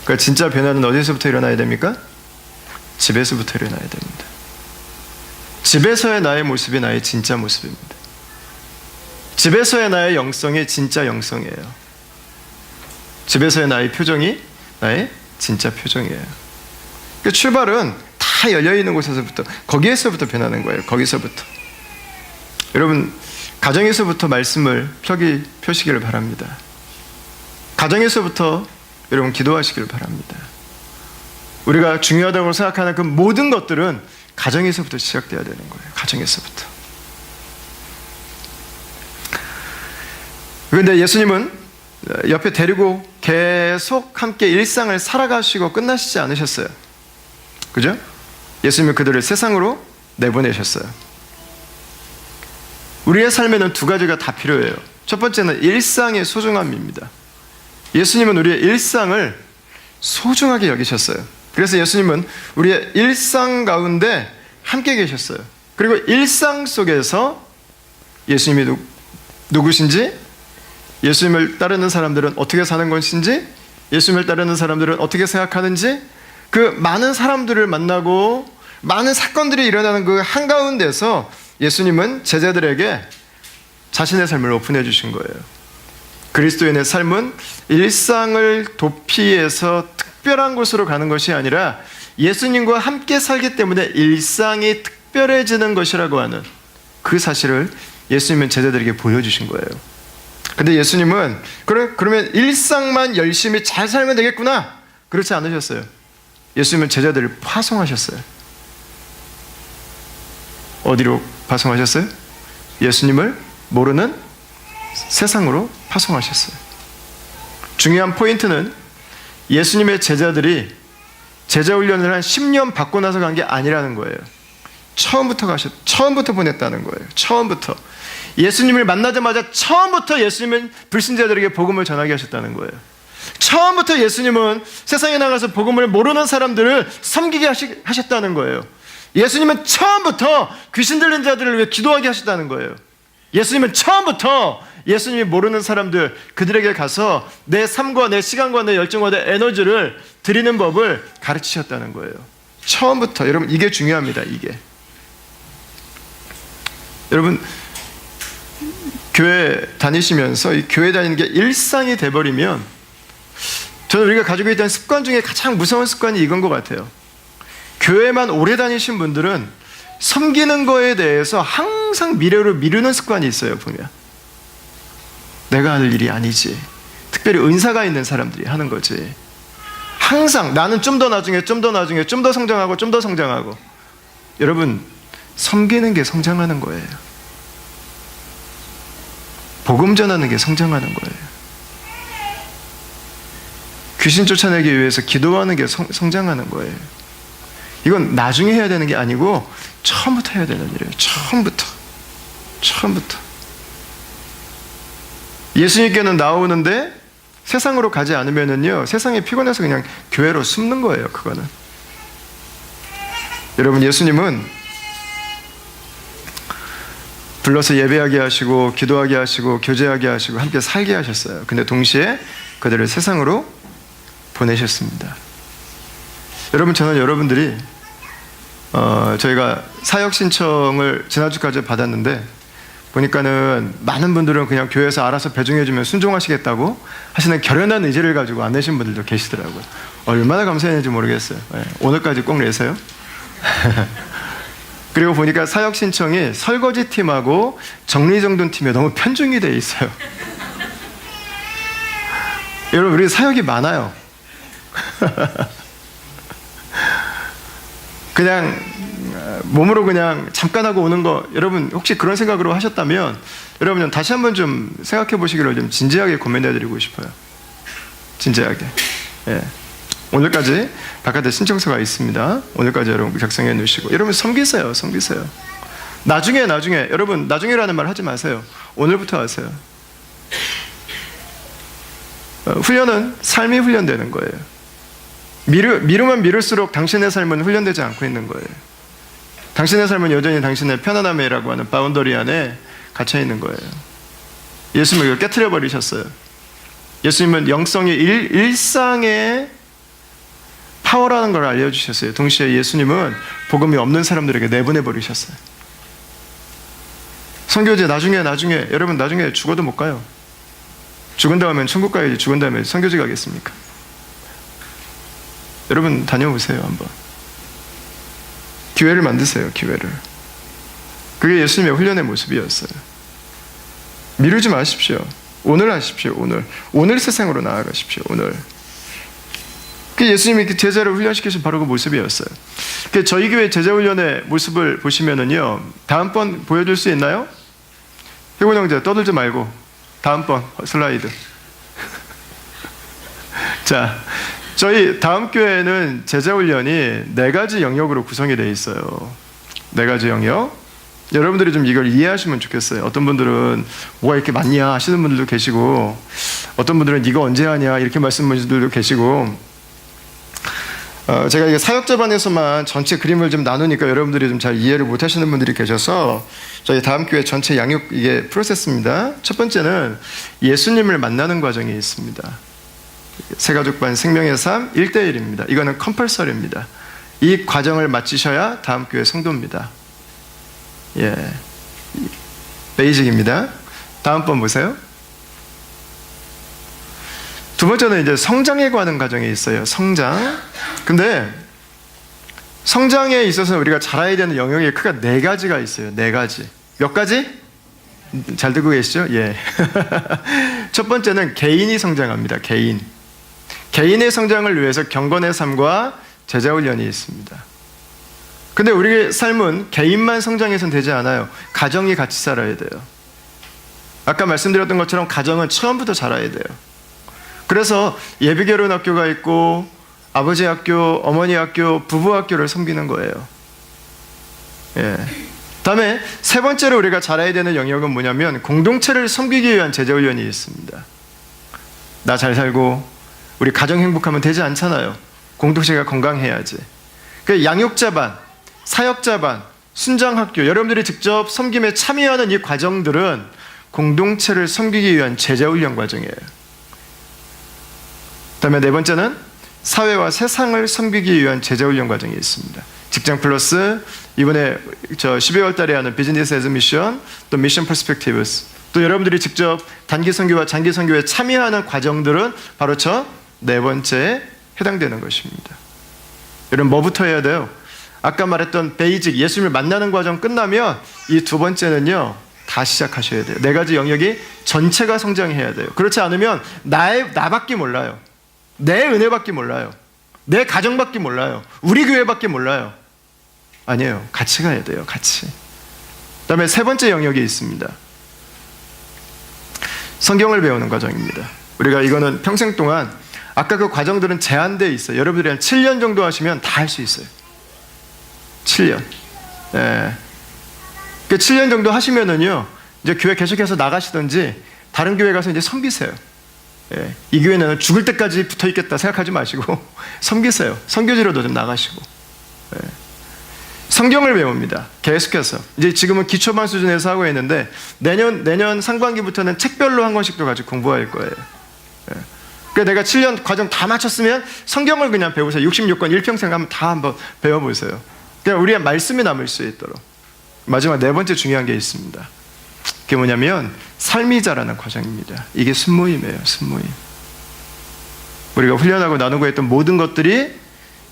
그러니까 진짜 변화는 어디서부터 일어나야 됩니까? 집에서부터 일어나야 됩니다. 집에서의 나의 모습이 나의 진짜 모습입니다. 집에서의 나의 영성이 진짜 영성이에요. 집에서의 나의 표정이 나의 진짜 표정이에요. 그 출발은 다 열려있는 곳에서부터, 거기에서부터 변하는 거예요. 거기서부터. 여러분, 가정에서부터 말씀을 펴시기를 바랍니다. 가정에서부터 여러분 기도하시길 바랍니다. 우리가 중요하다고 생각하는 그 모든 것들은 가정에서부터 시작돼야 되는 거예요. 가정에서부터. 그런데 예수님은 옆에 데리고 계속 함께 일상을 살아가시고 끝나시지 않으셨어요. 그죠? 예수님은 그들을 세상으로 내보내셨어요. 우리의 삶에는 두 가지가 다 필요해요. 첫 번째는 일상의 소중함입니다. 예수님은 우리의 일상을 소중하게 여기셨어요. 그래서 예수님은 우리의 일상 가운데 함께 계셨어요. 그리고 일상 속에서 예수님이 누구신지, 예수님을 따르는 사람들은 어떻게 사는 것인지, 예수님을 따르는 사람들은 어떻게 생각하는지, 그 많은 사람들을 만나고 많은 사건들이 일어나는 그 한가운데서 예수님은 제자들에게 자신의 삶을 오픈해 주신 거예요. 그리스도인의 삶은 일상을 도피해서 특별한 곳으로 가는 것이 아니라 예수님과 함께 살기 때문에 일상이 특별해지는 것이라고 하는 그 사실을 예수님은 제자들에게 보여주신 거예요. 근데 예수님은 그러면 일상만 열심히 잘 살면 되겠구나, 그렇지 않으셨어요. 예수님은 제자들을 파송하셨어요. 어디로 파송하셨어요? 예수님을 모르는 세상으로 파송하셨어요. 중요한 포인트는 예수님의 제자들이 제자 훈련을 한 10년 받고 나서 간 게 아니라는 거예요. 처음부터 보냈다는 거예요. 처음부터. 예수님을 만나자마자 처음부터 예수님은 불신자들에게 복음을 전하게 하셨다는 거예요. 처음부터 예수님은 세상에 나가서 복음을 모르는 사람들을 섬기게 하셨다는 거예요. 예수님은 처음부터 귀신 들린 자들을 위해 기도하게 하셨다는 거예요. 예수님은 처음부터 예수님이 모르는 사람들, 그들에게 가서 내 삶과 내 시간과 내 열정과 내 에너지를 드리는 법을 가르치셨다는 거예요. 처음부터. 여러분, 이게 중요합니다. 이게. 여러분, 교회 다니시면서 이 교회 다니는 게 일상이 돼버리면, 저는 우리가 가지고 있던 습관 중에 가장 무서운 습관이 이건 것 같아요. 교회만 오래 다니신 분들은 섬기는 거에 대해서 항상 미래로 미루는 습관이 있어요. 보면 내가 할 일이 아니지, 특별히 은사가 있는 사람들이 하는 거지. 항상 나는 좀 더 나중에, 좀 더 나중에, 좀 더 성장하고, 좀 더 성장하고. 여러분, 섬기는 게 성장하는 거예요. 복음 전하는 게 성장하는 거예요. 귀신 쫓아내기 위해서 기도하는 게 성장하는 거예요. 이건 나중에 해야 되는 게 아니고 처음부터 해야 되는 일이에요. 처음부터. 예수님께는 나오는데 세상으로 가지 않으면은요, 세상에 피곤해서 그냥 교회로 숨는 거예요. 그거는. 여러분, 예수님은 불러서 예배하게 하시고, 기도하게 하시고, 교제하게 하시고, 함께 살게 하셨어요. 근데 동시에 그들을 세상으로 보내셨습니다. 여러분, 저는 여러분들이 저희가 사역 신청을 지난주까지 받았는데, 보니까는 많은 분들은 그냥 교회에서 알아서 배정해주면 순종하시겠다고 하시는 결연한 의지를 가지고 안 내신 분들도 계시더라고요. 얼마나 감사했는지 모르겠어요. 네, 오늘까지 꼭 내세요. 그리고 보니까 사역 신청이 설거지 팀하고 정리정돈 팀에 너무 편중이 돼 있어요. 여러분, 우리 사역이 많아요. 그냥 몸으로 그냥 잠깐 하고 오는 거, 여러분 혹시 그런 생각으로 하셨다면 여러분 다시 한번 좀 생각해 보시기를 좀 진지하게 고민해 드리고 싶어요. 진지하게. 예. 오늘까지 바깥에 신청서가 있습니다. 오늘까지 여러분 작성해 놓으시고, 여러분 섬기세요. 나중에 여러분, 나중에라는 말 하지 마세요. 오늘부터 하세요. 훈련은 삶이 훈련되는 거예요. 미루면 미룰수록 당신의 삶은 훈련되지 않고 있는 거예요. 당신의 삶은 여전히 당신의 편안함이라고 하는 바운더리 안에 갇혀 있는 거예요. 예수님은 이걸 깨트려 버리셨어요. 예수님은 영성이 일상의 파워라는 걸 알려주셨어요. 동시에 예수님은 복음이 없는 사람들에게 내보내 버리셨어요. 선교제 나중에 여러분, 나중에 죽어도 못 가요. 죽은 다음엔 천국 가야지. 죽은 다음에 선교제 가겠습니까? 여러분, 다녀오세요. 한번 기회를 만드세요. 기회를. 그게 예수님의 훈련의 모습이었어요. 미루지 마십시오. 오늘 하십시오. 오늘 세상으로 나아가십시오. 오늘. 예수님이 제자를 훈련시키신 바로 그 모습이었어요. 저희 교회 제자 훈련의 모습을 보시면은요, 다음번 보여줄 수 있나요? 효곤 형제 떠들지 말고 다음번 슬라이드. 자, 저희 다음 교회는 제자 훈련이 4가지 영역으로 구성이 되어 있어요. 4가지 영역. 여러분들이 좀 이걸 이해하시면 좋겠어요. 어떤 분들은 뭐가 이렇게 많냐 하시는 분들도 계시고, 어떤 분들은 이거 언제 하냐 이렇게 말씀하시는 분들도 계시고, 제가 이게 사역자반에서만 전체 그림을 좀 나누니까 여러분들이 좀 잘 이해를 못 하시는 분들이 계셔서 저희 다음 교회 전체 양육 이게 프로세스입니다. 첫 번째는 예수님을 만나는 과정이 있습니다. 새가족반 생명의 삶 1대1입니다. 이거는 컴펄서리입니다. 이 과정을 마치셔야 다음 교회 성도입니다. 예, 베이직입니다. 다음 번 보세요. 두 번째는 이제 성장에 관한 과정이 있어요. 성장. 근데 성장에 있어서 우리가 잘해야 되는 영역이 크게 4가지가 있어요. 4가지. 몇 가지? 잘 듣고 계시죠? 예. 첫 번째는 개인이 성장합니다. 개인의 성장을 위해서 경건의 삶과 제자 훈련이 있습니다. 근데 우리의 삶은 개인만 성장해서는 되지 않아요. 가정이 같이 살아야 돼요. 아까 말씀드렸던 것처럼 가정은 처음부터 자라야 돼요. 그래서 예비결혼 학교가 있고 아버지 학교, 어머니 학교, 부부 학교를 섬기는 거예요. 예. 다음에 세 번째로 우리가 잘해야 되는 영역은 뭐냐면 공동체를 섬기기 위한 제자훈련이 있습니다. 나 잘 살고 우리 가정 행복하면 되지 않잖아요. 공동체가 건강해야지. 그 양육자반, 사역자반, 순장학교, 여러분들이 직접 섬김에 참여하는 이 과정들은 공동체를 섬기기 위한 제자훈련 과정이에요. 그 다음에 4번째는 사회와 세상을 섬기기 위한 제자훈련 과정이 있습니다. 직장 플러스 이번에 12월 달에 하는 비즈니스 에즈 미션, 또 미션 퍼스펙티브스, 또 여러분들이 직접 단기 선교와 장기 선교에 참여하는 과정들은 바로 저 4번째에 해당되는 것입니다. 여러분 뭐부터 해야 돼요? 아까 말했던 베이직, 예수님을 만나는 과정 끝나면 이 2번째는요 다 시작하셔야 돼요. 4가지 영역이 전체가 성장해야 돼요. 그렇지 않으면 나밖에 몰라요. 내 은혜밖에 몰라요. 내 가정밖에 몰라요. 우리 교회밖에 몰라요. 아니에요. 같이 가야 돼요. 같이. 그 다음에 3번째 영역이 있습니다. 성경을 배우는 과정입니다. 우리가 이거는 평생 동안 아까 그 과정들은 제한되어 있어요. 여러분들이 한 7년 정도 하시면 다 할 수 있어요. 7년. 예. 그 7년 정도 하시면은요, 이제 교회 계속해서 나가시든지 다른 교회 가서 이제 섬기세요. 예, 이 교회는 죽을 때까지 붙어 있겠다 생각하지 마시고 섬기세요. 선교지로도 좀 나가시고. 예. 성경을 배웁니다. 계속해서. 이제 지금은 기초반 수준에서 하고 있는데 내년 상반기부터는 책별로 한 권씩도 가지고 공부할 거예요. 예. 그러니까 내가 7년 과정 다 마쳤으면 성경을 그냥 배우세요. 66권 일평생 한번 배워보세요. 그냥 우리의 말씀이 남을 수 있도록. 마지막 4번째 중요한 게 있습니다. 그게 뭐냐면 삶이 자라는 과정입니다. 이게 순모임이에요. 순모임. 우리가 훈련하고 나누고 했던 모든 것들이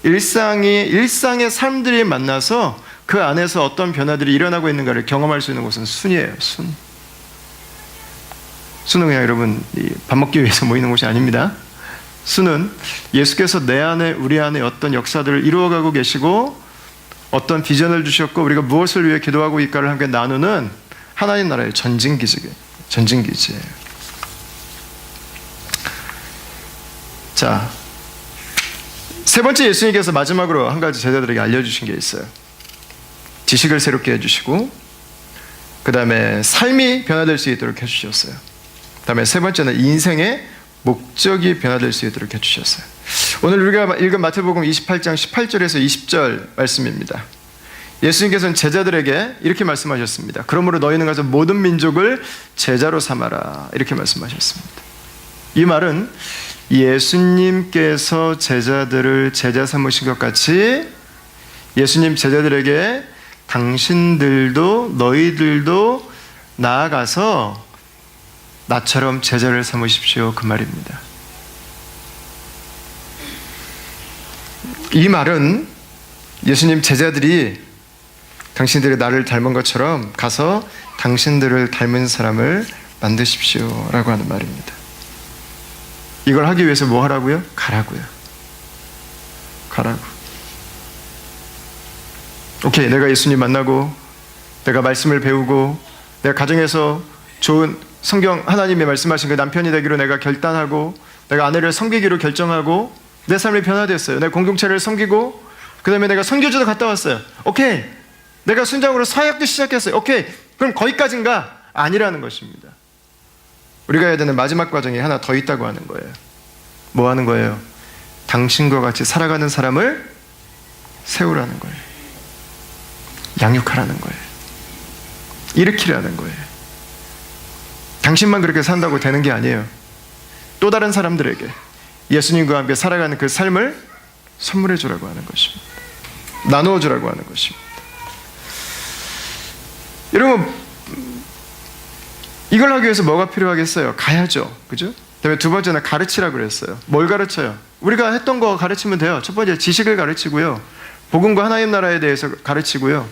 일상의 삶들이 만나서 그 안에서 어떤 변화들이 일어나고 있는가를 경험할 수 있는 곳은 순이에요. 순. 순은 그냥 여러분 밥 먹기 위해서 모이는 곳이 아닙니다. 순은 예수께서 내 안에 우리 안에 어떤 역사들을 이루어가고 계시고 어떤 비전을 주셨고 우리가 무엇을 위해 기도하고 있까를 함께 나누는 하나님 나라의 전진기지예요. 자, 3번째 예수님께서 마지막으로 한 가지 제자들에게 알려주신 게 있어요. 지식을 새롭게 해주시고 그 다음에 삶이 변화될 수 있도록 해주셨어요. 그 다음에 3번째는 인생의 목적이 변화될 수 있도록 해주셨어요. 오늘 우리가 읽은 마태복음 28장 18절에서 20절 말씀입니다. 예수님께서는 제자들에게 이렇게 말씀하셨습니다. 그러므로 너희는 가서 모든 민족을 제자로 삼아라. 이렇게 말씀하셨습니다. 이 말은 예수님께서 제자들을 제자 삼으신 것 같이 예수님 제자들에게 당신들도 너희들도 나아가서 나처럼 제자를 삼으십시오. 그 말입니다. 이 말은 예수님 제자들이 당신들이 나를 닮은 것처럼 가서 당신들을 닮은 사람을 만드십시오 라고 하는 말입니다. 이걸 하기 위해서 뭐 하라고요? 가라고요. 가라고. 오케이, 내가 예수님 만나고 내가 말씀을 배우고 내가 가정에서 좋은 성경 하나님이 말씀하신 그 남편이 되기로 내가 결단하고 내가 아내를 섬기기로 결정하고 내 삶이 변화됐어요. 내가 공동체를 섬기고 그 다음에 내가 선교지도 갔다 왔어요. 오케이, 내가 순장으로 사역도 시작했어요. 오케이, 그럼 거기까지인가? 아니라는 것입니다. 우리가 해야 되는 마지막 과정이 하나 더 있다고 하는 거예요. 뭐 하는 거예요? 당신과 같이 살아가는 사람을 세우라는 거예요. 양육하라는 거예요. 일으키라는 거예요. 당신만 그렇게 산다고 되는 게 아니에요. 또 다른 사람들에게 예수님과 함께 살아가는 그 삶을 선물해 주라고 하는 것입니다. 나누어 주라고 하는 것입니다. 여러분, 이걸 하기 위해서 뭐가 필요하겠어요? 가야죠. 그죠? 그다음에 두 번째는 가르치라고 그랬어요. 뭘 가르쳐요? 우리가 했던 거 가르치면 돼요. 첫 번째 지식을 가르치고요. 복음과 하나님 나라에 대해서 가르치고요.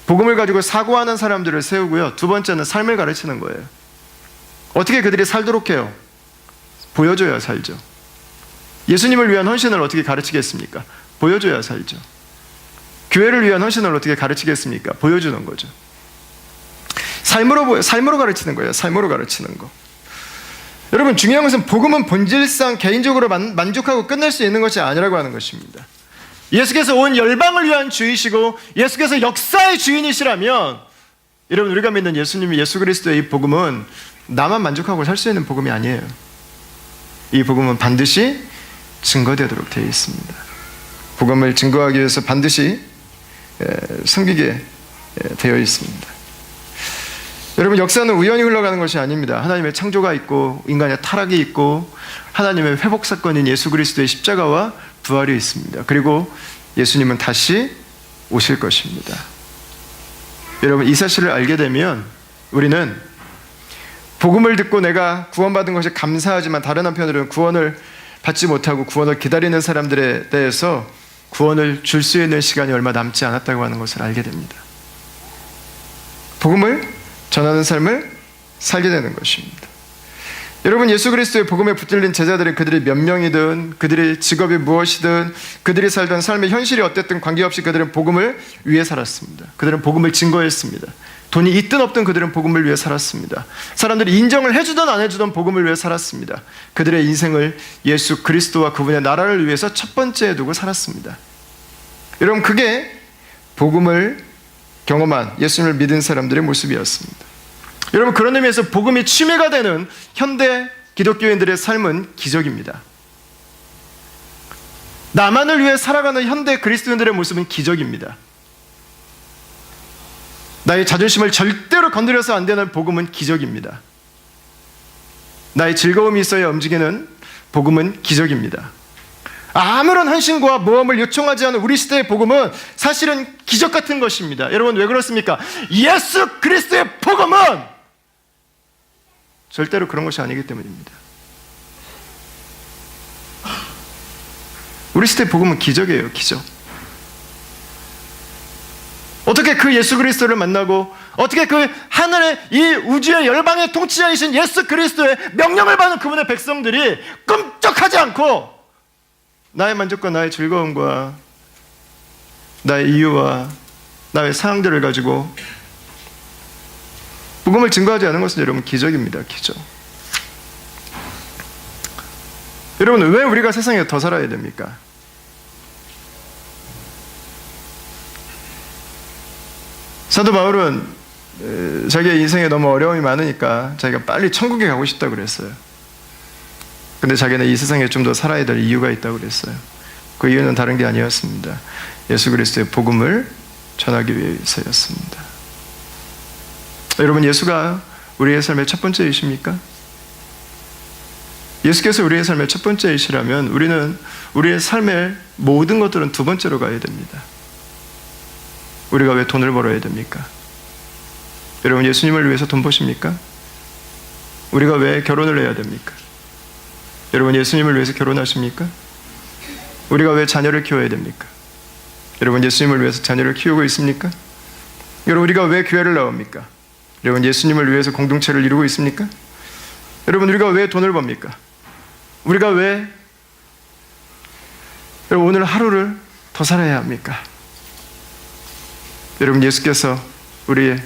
복음을 가지고 사고하는 사람들을 세우고요. 두 번째는 삶을 가르치는 거예요. 어떻게 그들이 살도록 해요? 보여줘야 살죠. 예수님을 위한 헌신을 어떻게 가르치겠습니까? 보여줘야 살죠. 교회를 위한 헌신을 어떻게 가르치겠습니까? 보여주는 거죠. 삶으로 가르치는 거예요. 삶으로 가르치는 거. 여러분, 중요한 것은 복음은 본질상 개인적으로 만족하고 끝낼 수 있는 것이 아니라고 하는 것입니다. 예수께서 온 열방을 위한 주이시고 예수께서 역사의 주인이시라면, 여러분, 우리가 믿는 예수님이 예수 그리스도의 이 복음은 나만 만족하고 살 수 있는 복음이 아니에요. 이 복음은 반드시 증거되도록 되어 있습니다. 복음을 증거하기 위해서 반드시 섬기게 되어 있습니다. 여러분, 역사는 우연히 흘러가는 것이 아닙니다. 하나님의 창조가 있고 인간의 타락이 있고 하나님의 회복 사건인 예수 그리스도의 십자가와 부활이 있습니다. 그리고 예수님은 다시 오실 것입니다. 여러분, 이 사실을 알게 되면 우리는 복음을 듣고 내가 구원받은 것이 감사하지만 다른 한편으로는 구원을 받지 못하고 구원을 기다리는 사람들에 대해서 구원을 줄 수 있는 시간이 얼마 남지 않았다고 하는 것을 알게 됩니다. 복음을 전하는 삶을 살게 되는 것입니다. 여러분, 예수 그리스도의 복음에 붙들린 제자들은 그들이 몇 명이든 그들의 직업이 무엇이든 그들이 살던 삶의 현실이 어땠든 관계없이 그들은 복음을 위해 살았습니다. 그들은 복음을 증거했습니다. 돈이 있든 없든 그들은 복음을 위해 살았습니다. 사람들이 인정을 해주든 안 해주든 복음을 위해 살았습니다. 그들의 인생을 예수 그리스도와 그분의 나라를 위해서 첫 번째에 두고 살았습니다. 여러분, 그게 복음을 경험한 예수님을 믿은 사람들의 모습이었습니다. 여러분, 그런 의미에서 복음이 취미가 되는 현대 기독교인들의 삶은 기적입니다. 나만을 위해 살아가는 현대 그리스도인들의 모습은 기적입니다. 나의 자존심을 절대로 건드려서 안 되는 복음은 기적입니다. 나의 즐거움이 있어야 움직이는 복음은 기적입니다. 아무런 헌신과 모험을 요청하지 않은 우리 시대의 복음은 사실은 기적 같은 것입니다. 여러분, 왜 그렇습니까? 예수 그리스도의 복음은 절대로 그런 것이 아니기 때문입니다. 우리 시대의 복음은 기적이에요. 기적. 어떻게 그 예수 그리스도를 만나고 어떻게 그 하늘의 이 우주의 열방의 통치자이신 예수 그리스도의 명령을 받는 그분의 백성들이 끔찍하지 않고 나의 만족과 나의 즐거움과 나의 이유와 나의 사항들을 가지고 복음을 증거하지 않은 것은 여러분 기적입니다. 기적. 여러분, 왜 우리가 세상에 더 살아야 됩니까? 사도 바울은 자기의 인생에 너무 어려움이 많으니까 자기가 빨리 천국에 가고 싶다고 그랬어요. 근데 자기는 이 세상에 좀 더 살아야 될 이유가 있다고 그랬어요. 그 이유는 다른 게 아니었습니다. 예수 그리스도의 복음을 전하기 위해서였습니다. 여러분, 예수가 우리의 삶의 첫 번째이십니까? 예수께서 우리의 삶의 첫 번째이시라면 우리는 우리의 삶의 모든 것들은 두 번째로 가야 됩니다. 우리가 왜 돈을 벌어야 됩니까? 여러분, 예수님을 위해서 돈 버십니까? 우리가 왜 결혼을 해야 됩니까? 여러분, 예수님을 위해서 결혼하십니까? 우리가 왜 자녀를 키워야 됩니까? 여러분, 예수님을 위해서 자녀를 키우고 있습니까? 여러분, 우리가 왜 교회를 나옵니까? 여러분, 예수님을 위해서 공동체를 이루고 있습니까? 여러분, 우리가 왜 돈을 법니까? 우리가 왜 여러분 오늘 하루를 더 살아야 합니까? 여러분, 예수께서 우리의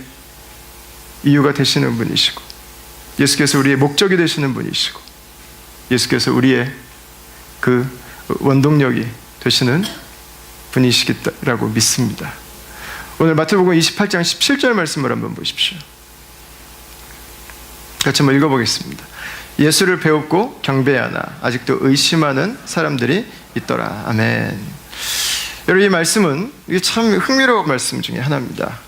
이유가 되시는 분이시고, 예수께서 우리의 목적이 되시는 분이시고, 예수께서 우리의 그 원동력이 되시는 분이시겠다라고 믿습니다. 오늘 마태복음 28장 17절 말씀을 한번 보십시오. 같이 한번 읽어보겠습니다. 예수를 배웠고 경배하나 아직도 의심하는 사람들이 있더라. 아멘. 여러분, 이 말씀은 이게 참 흥미로운 말씀 중에 하나입니다.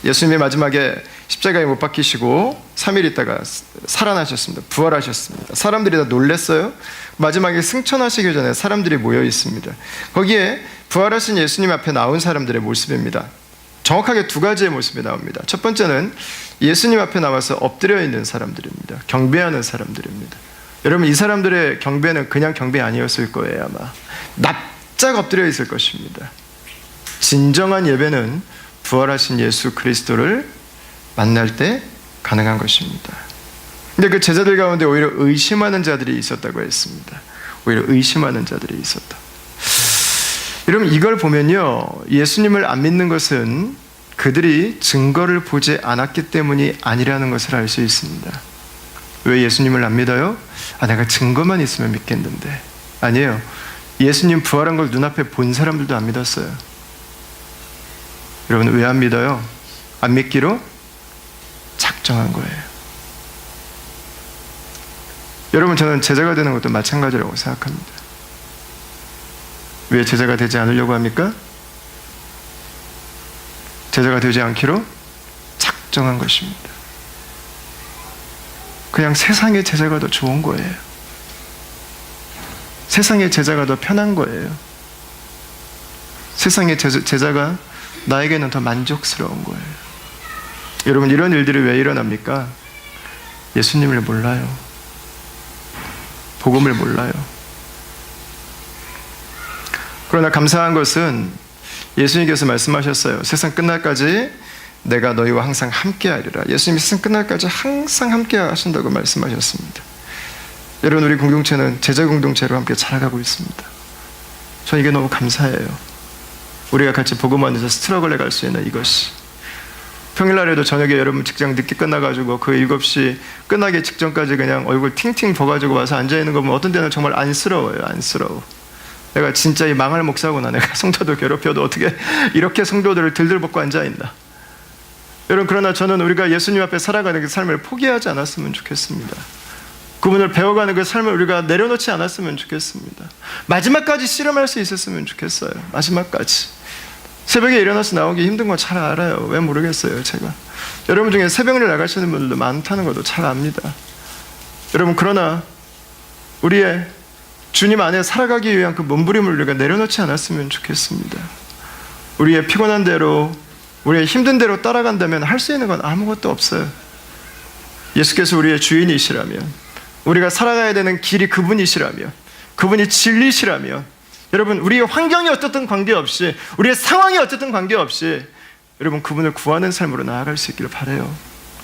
예수님이 마지막에 십자가에 못 박히시고 3일 있다가 살아나셨습니다. 부활하셨습니다. 사람들이 다 놀랐어요. 마지막에 승천하시기 전에 사람들이 모여 있습니다. 거기에 부활하신 예수님 앞에 나온 사람들의 모습입니다. 정확하게 두 가지의 모습이 나옵니다. 첫 번째는 예수님 앞에 나와서 엎드려 있는 사람들입니다. 경배하는 사람들입니다. 여러분, 이 사람들의 경배는 그냥 경배 아니었을 거예요. 아마 납작 엎드려 있을 것입니다. 진정한 예배는 부활하신 예수 그리스도를 만날 때 가능한 것입니다. 근데 그 제자들 가운데 오히려 의심하는 자들이 있었다고 했습니다. 오히려 의심하는 자들이 있었다. 여러분, 이걸 보면요, 예수님을 안 믿는 것은 그들이 증거를 보지 않았기 때문이 아니라는 것을 알 수 있습니다. 왜 예수님을 안 믿어요? 내가 증거만 있으면 믿겠는데. 아니에요. 예수님 부활한 걸 눈앞에 본 사람들도 안 믿었어요. 여러분, 왜 안 믿어요? 안 믿기로 작정한 거예요. 여러분, 저는 제자가 되는 것도 마찬가지라고 생각합니다. 왜 제자가 되지 않으려고 합니까? 제자가 되지 않기로 작정한 것입니다. 그냥 세상의 제자가 더 좋은 거예요. 세상의 제자가 더 편한 거예요. 세상의 제자가 나에게는 더 만족스러운 거예요. 여러분, 이런 일들이 왜 일어납니까? 예수님을 몰라요. 복음을 몰라요. 그러나 감사한 것은 예수님께서 말씀하셨어요. 세상 끝날까지 내가 너희와 항상 함께하리라. 예수님이 세상 끝날까지 항상 함께 하신다고 말씀하셨습니다. 여러분, 우리 공동체는 제자 공동체로 함께 자라가고 있습니다. 저는 이게 너무 감사해요. 우리가 같이 복음 안에서 스트러글해 갈 수 있는 이것이. 평일날에도 저녁에 여러분 직장 늦게 끝나가지고 그 7시 끝나기 직전까지 그냥 얼굴 팅팅 버가지고 와서 앉아있는 거 보면 어떤 때는 정말 안쓰러워요. 안쓰러워. 내가 진짜 이 망할 목사구나. 내가 성도들 괴롭혀도 어떻게 이렇게 성도들을 들들벗고 앉아있나. 여러분, 그러나 저는 우리가 예수님 앞에 살아가는 그 삶을 포기하지 않았으면 좋겠습니다. 그분을 배워가는 그 삶을 우리가 내려놓지 않았으면 좋겠습니다. 마지막까지 씨름할 수 있었으면 좋겠어요. 마지막까지. 새벽에 일어나서 나오기 힘든 건 잘 알아요. 왜 모르겠어요, 제가. 여러분 중에 새벽을 나가시는 분들도 많다는 것도 잘 압니다. 여러분, 그러나 우리의 주님 안에 살아가기 위한 그 몸부림을 우리가 내려놓지 않았으면 좋겠습니다. 우리의 피곤한 대로, 우리의 힘든 대로 따라간다면 할 수 있는 건 아무것도 없어요. 예수께서 우리의 주인이시라면, 우리가 살아가야 되는 길이 그분이시라면, 그분이 진리시라면, 여러분, 우리의 환경이 어떻든 관계없이, 우리의 상황이 어떻든 관계없이 여러분, 그분을 구하는 삶으로 나아갈 수 있기를 바라요.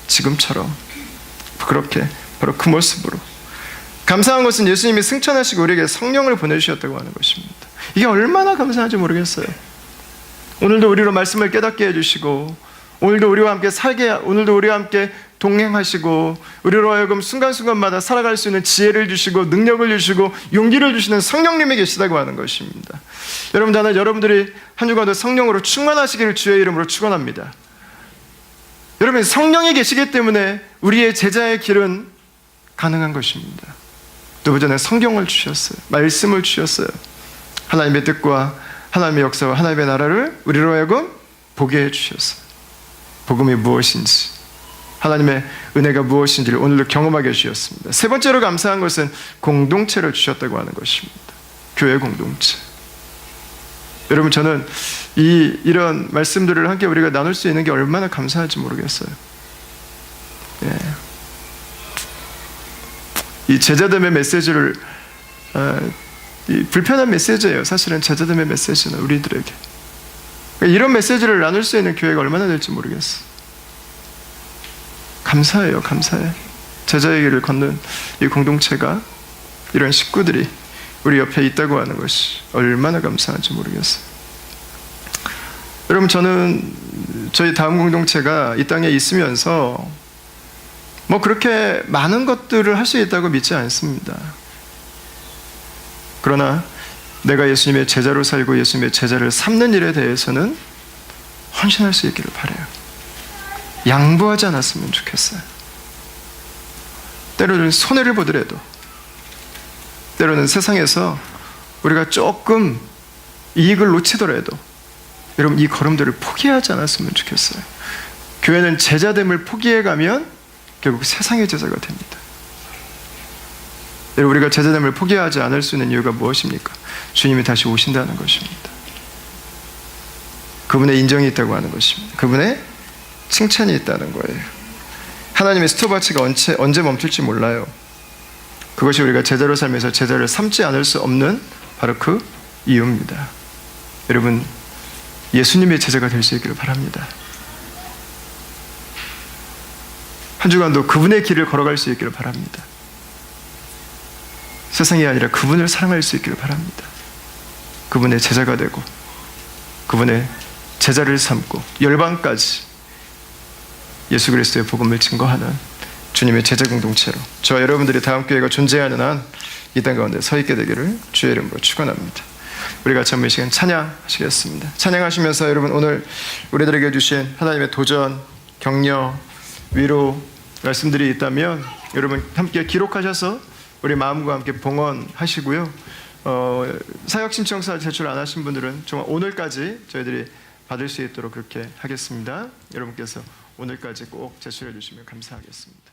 지금처럼 그렇게 바로 그 모습으로. 감사한 것은 예수님이 승천하시고 우리에게 성령을 보내주셨다고 하는 것입니다. 이게 얼마나 감사한지 모르겠어요. 오늘도 우리로 말씀을 깨닫게 해주시고, 오늘도 우리와 함께 오늘도 우리와 함께 동행하시고, 우리로 하여금 순간순간마다 살아갈 수 있는 지혜를 주시고, 능력을 주시고, 용기를 주시는 성령님이 계시다고 하는 것입니다. 여러분, 저는 여러분들이 한 주간도 성령으로 충만하시기를 주의 이름으로 축원합니다. 여러분, 성령이 계시기 때문에 우리의 제자의 길은 가능한 것입니다. 두 번째는 성경을 주셨어요. 말씀을 주셨어요. 하나님의 뜻과 하나님의 역사와 하나님의 나라를 우리로 하여금 보게 해주셨어요. 복음이 무엇인지, 하나님의 은혜가 무엇인지를 오늘도 경험하게 해주셨습니다. 세 번째로 감사한 것은 공동체를 주셨다고 하는 것입니다. 교회 공동체. 여러분, 저는 이런 말씀들을 함께 우리가 나눌 수 있는 게 얼마나 감사할지 모르겠어요. 예. 이 제자됨의 메시지를 이 불편한 메시지예요. 사실은 제자됨의 메시지는 우리들에게. 이런 메시지를 나눌 수 있는 교회가 얼마나 될지 모르겠어요. 감사해요. 감사해. 제자의 길을 걷는 이 공동체가, 이런 식구들이 우리 옆에 있다고 하는 것이 얼마나 감사한지 모르겠어요. 여러분, 저는 저희 다음 공동체가 이 땅에 있으면서 뭐 그렇게 많은 것들을 할 수 있다고 믿지 않습니다. 그러나 내가 예수님의 제자로 살고 예수님의 제자를 삼는 일에 대해서는 헌신할 수 있기를 바라요. 양보하지 않았으면 좋겠어요. 때로는 손해를 보더라도, 때로는 세상에서 우리가 조금 이익을 놓치더라도 여러분, 이 걸음들을 포기하지 않았으면 좋겠어요. 교회는 제자됨을 포기해가면 결국 세상의 제자가 됩니다. 여러분, 우리가 제자됨을 포기하지 않을 수 있는 이유가 무엇입니까? 주님이 다시 오신다는 것입니다. 그분의 인정이 있다고 하는 것입니다. 그분의 칭찬이 있다는 거예요. 하나님의 스톱워치가 언제 멈출지 몰라요. 그것이 우리가 제자로 살면서 제자를 삼지 않을 수 없는 바로 그 이유입니다. 여러분, 예수님의 제자가 될 수 있기를 바랍니다. 한 주간도 그분의 길을 걸어갈 수 있기를 바랍니다. 세상이 아니라 그분을 사랑할 수 있기를 바랍니다. 그분의 제자가 되고 그분의 제자를 삼고 열방까지 예수 그리스도의 복음을 증거하는 주님의 제자 공동체로 저와 여러분들이 다음 교회가 존재하는 한 이 땅 가운데 서 있게 되기를 주의 이름으로 축원합니다. 우리 같이 한번 이 시간 찬양하시겠습니다. 찬양하시면서 여러분, 오늘 우리들에게 주신 하나님의 도전, 격려, 위로 말씀들이 있다면 여러분 함께 기록하셔서 우리 마음과 함께 봉헌하시고요. 사역 신청서 제출 안 하신 분들은 정말 오늘까지 저희들이 받을 수 있도록 그렇게 하겠습니다. 여러분께서 오늘까지 꼭 제출해 주시면 감사하겠습니다.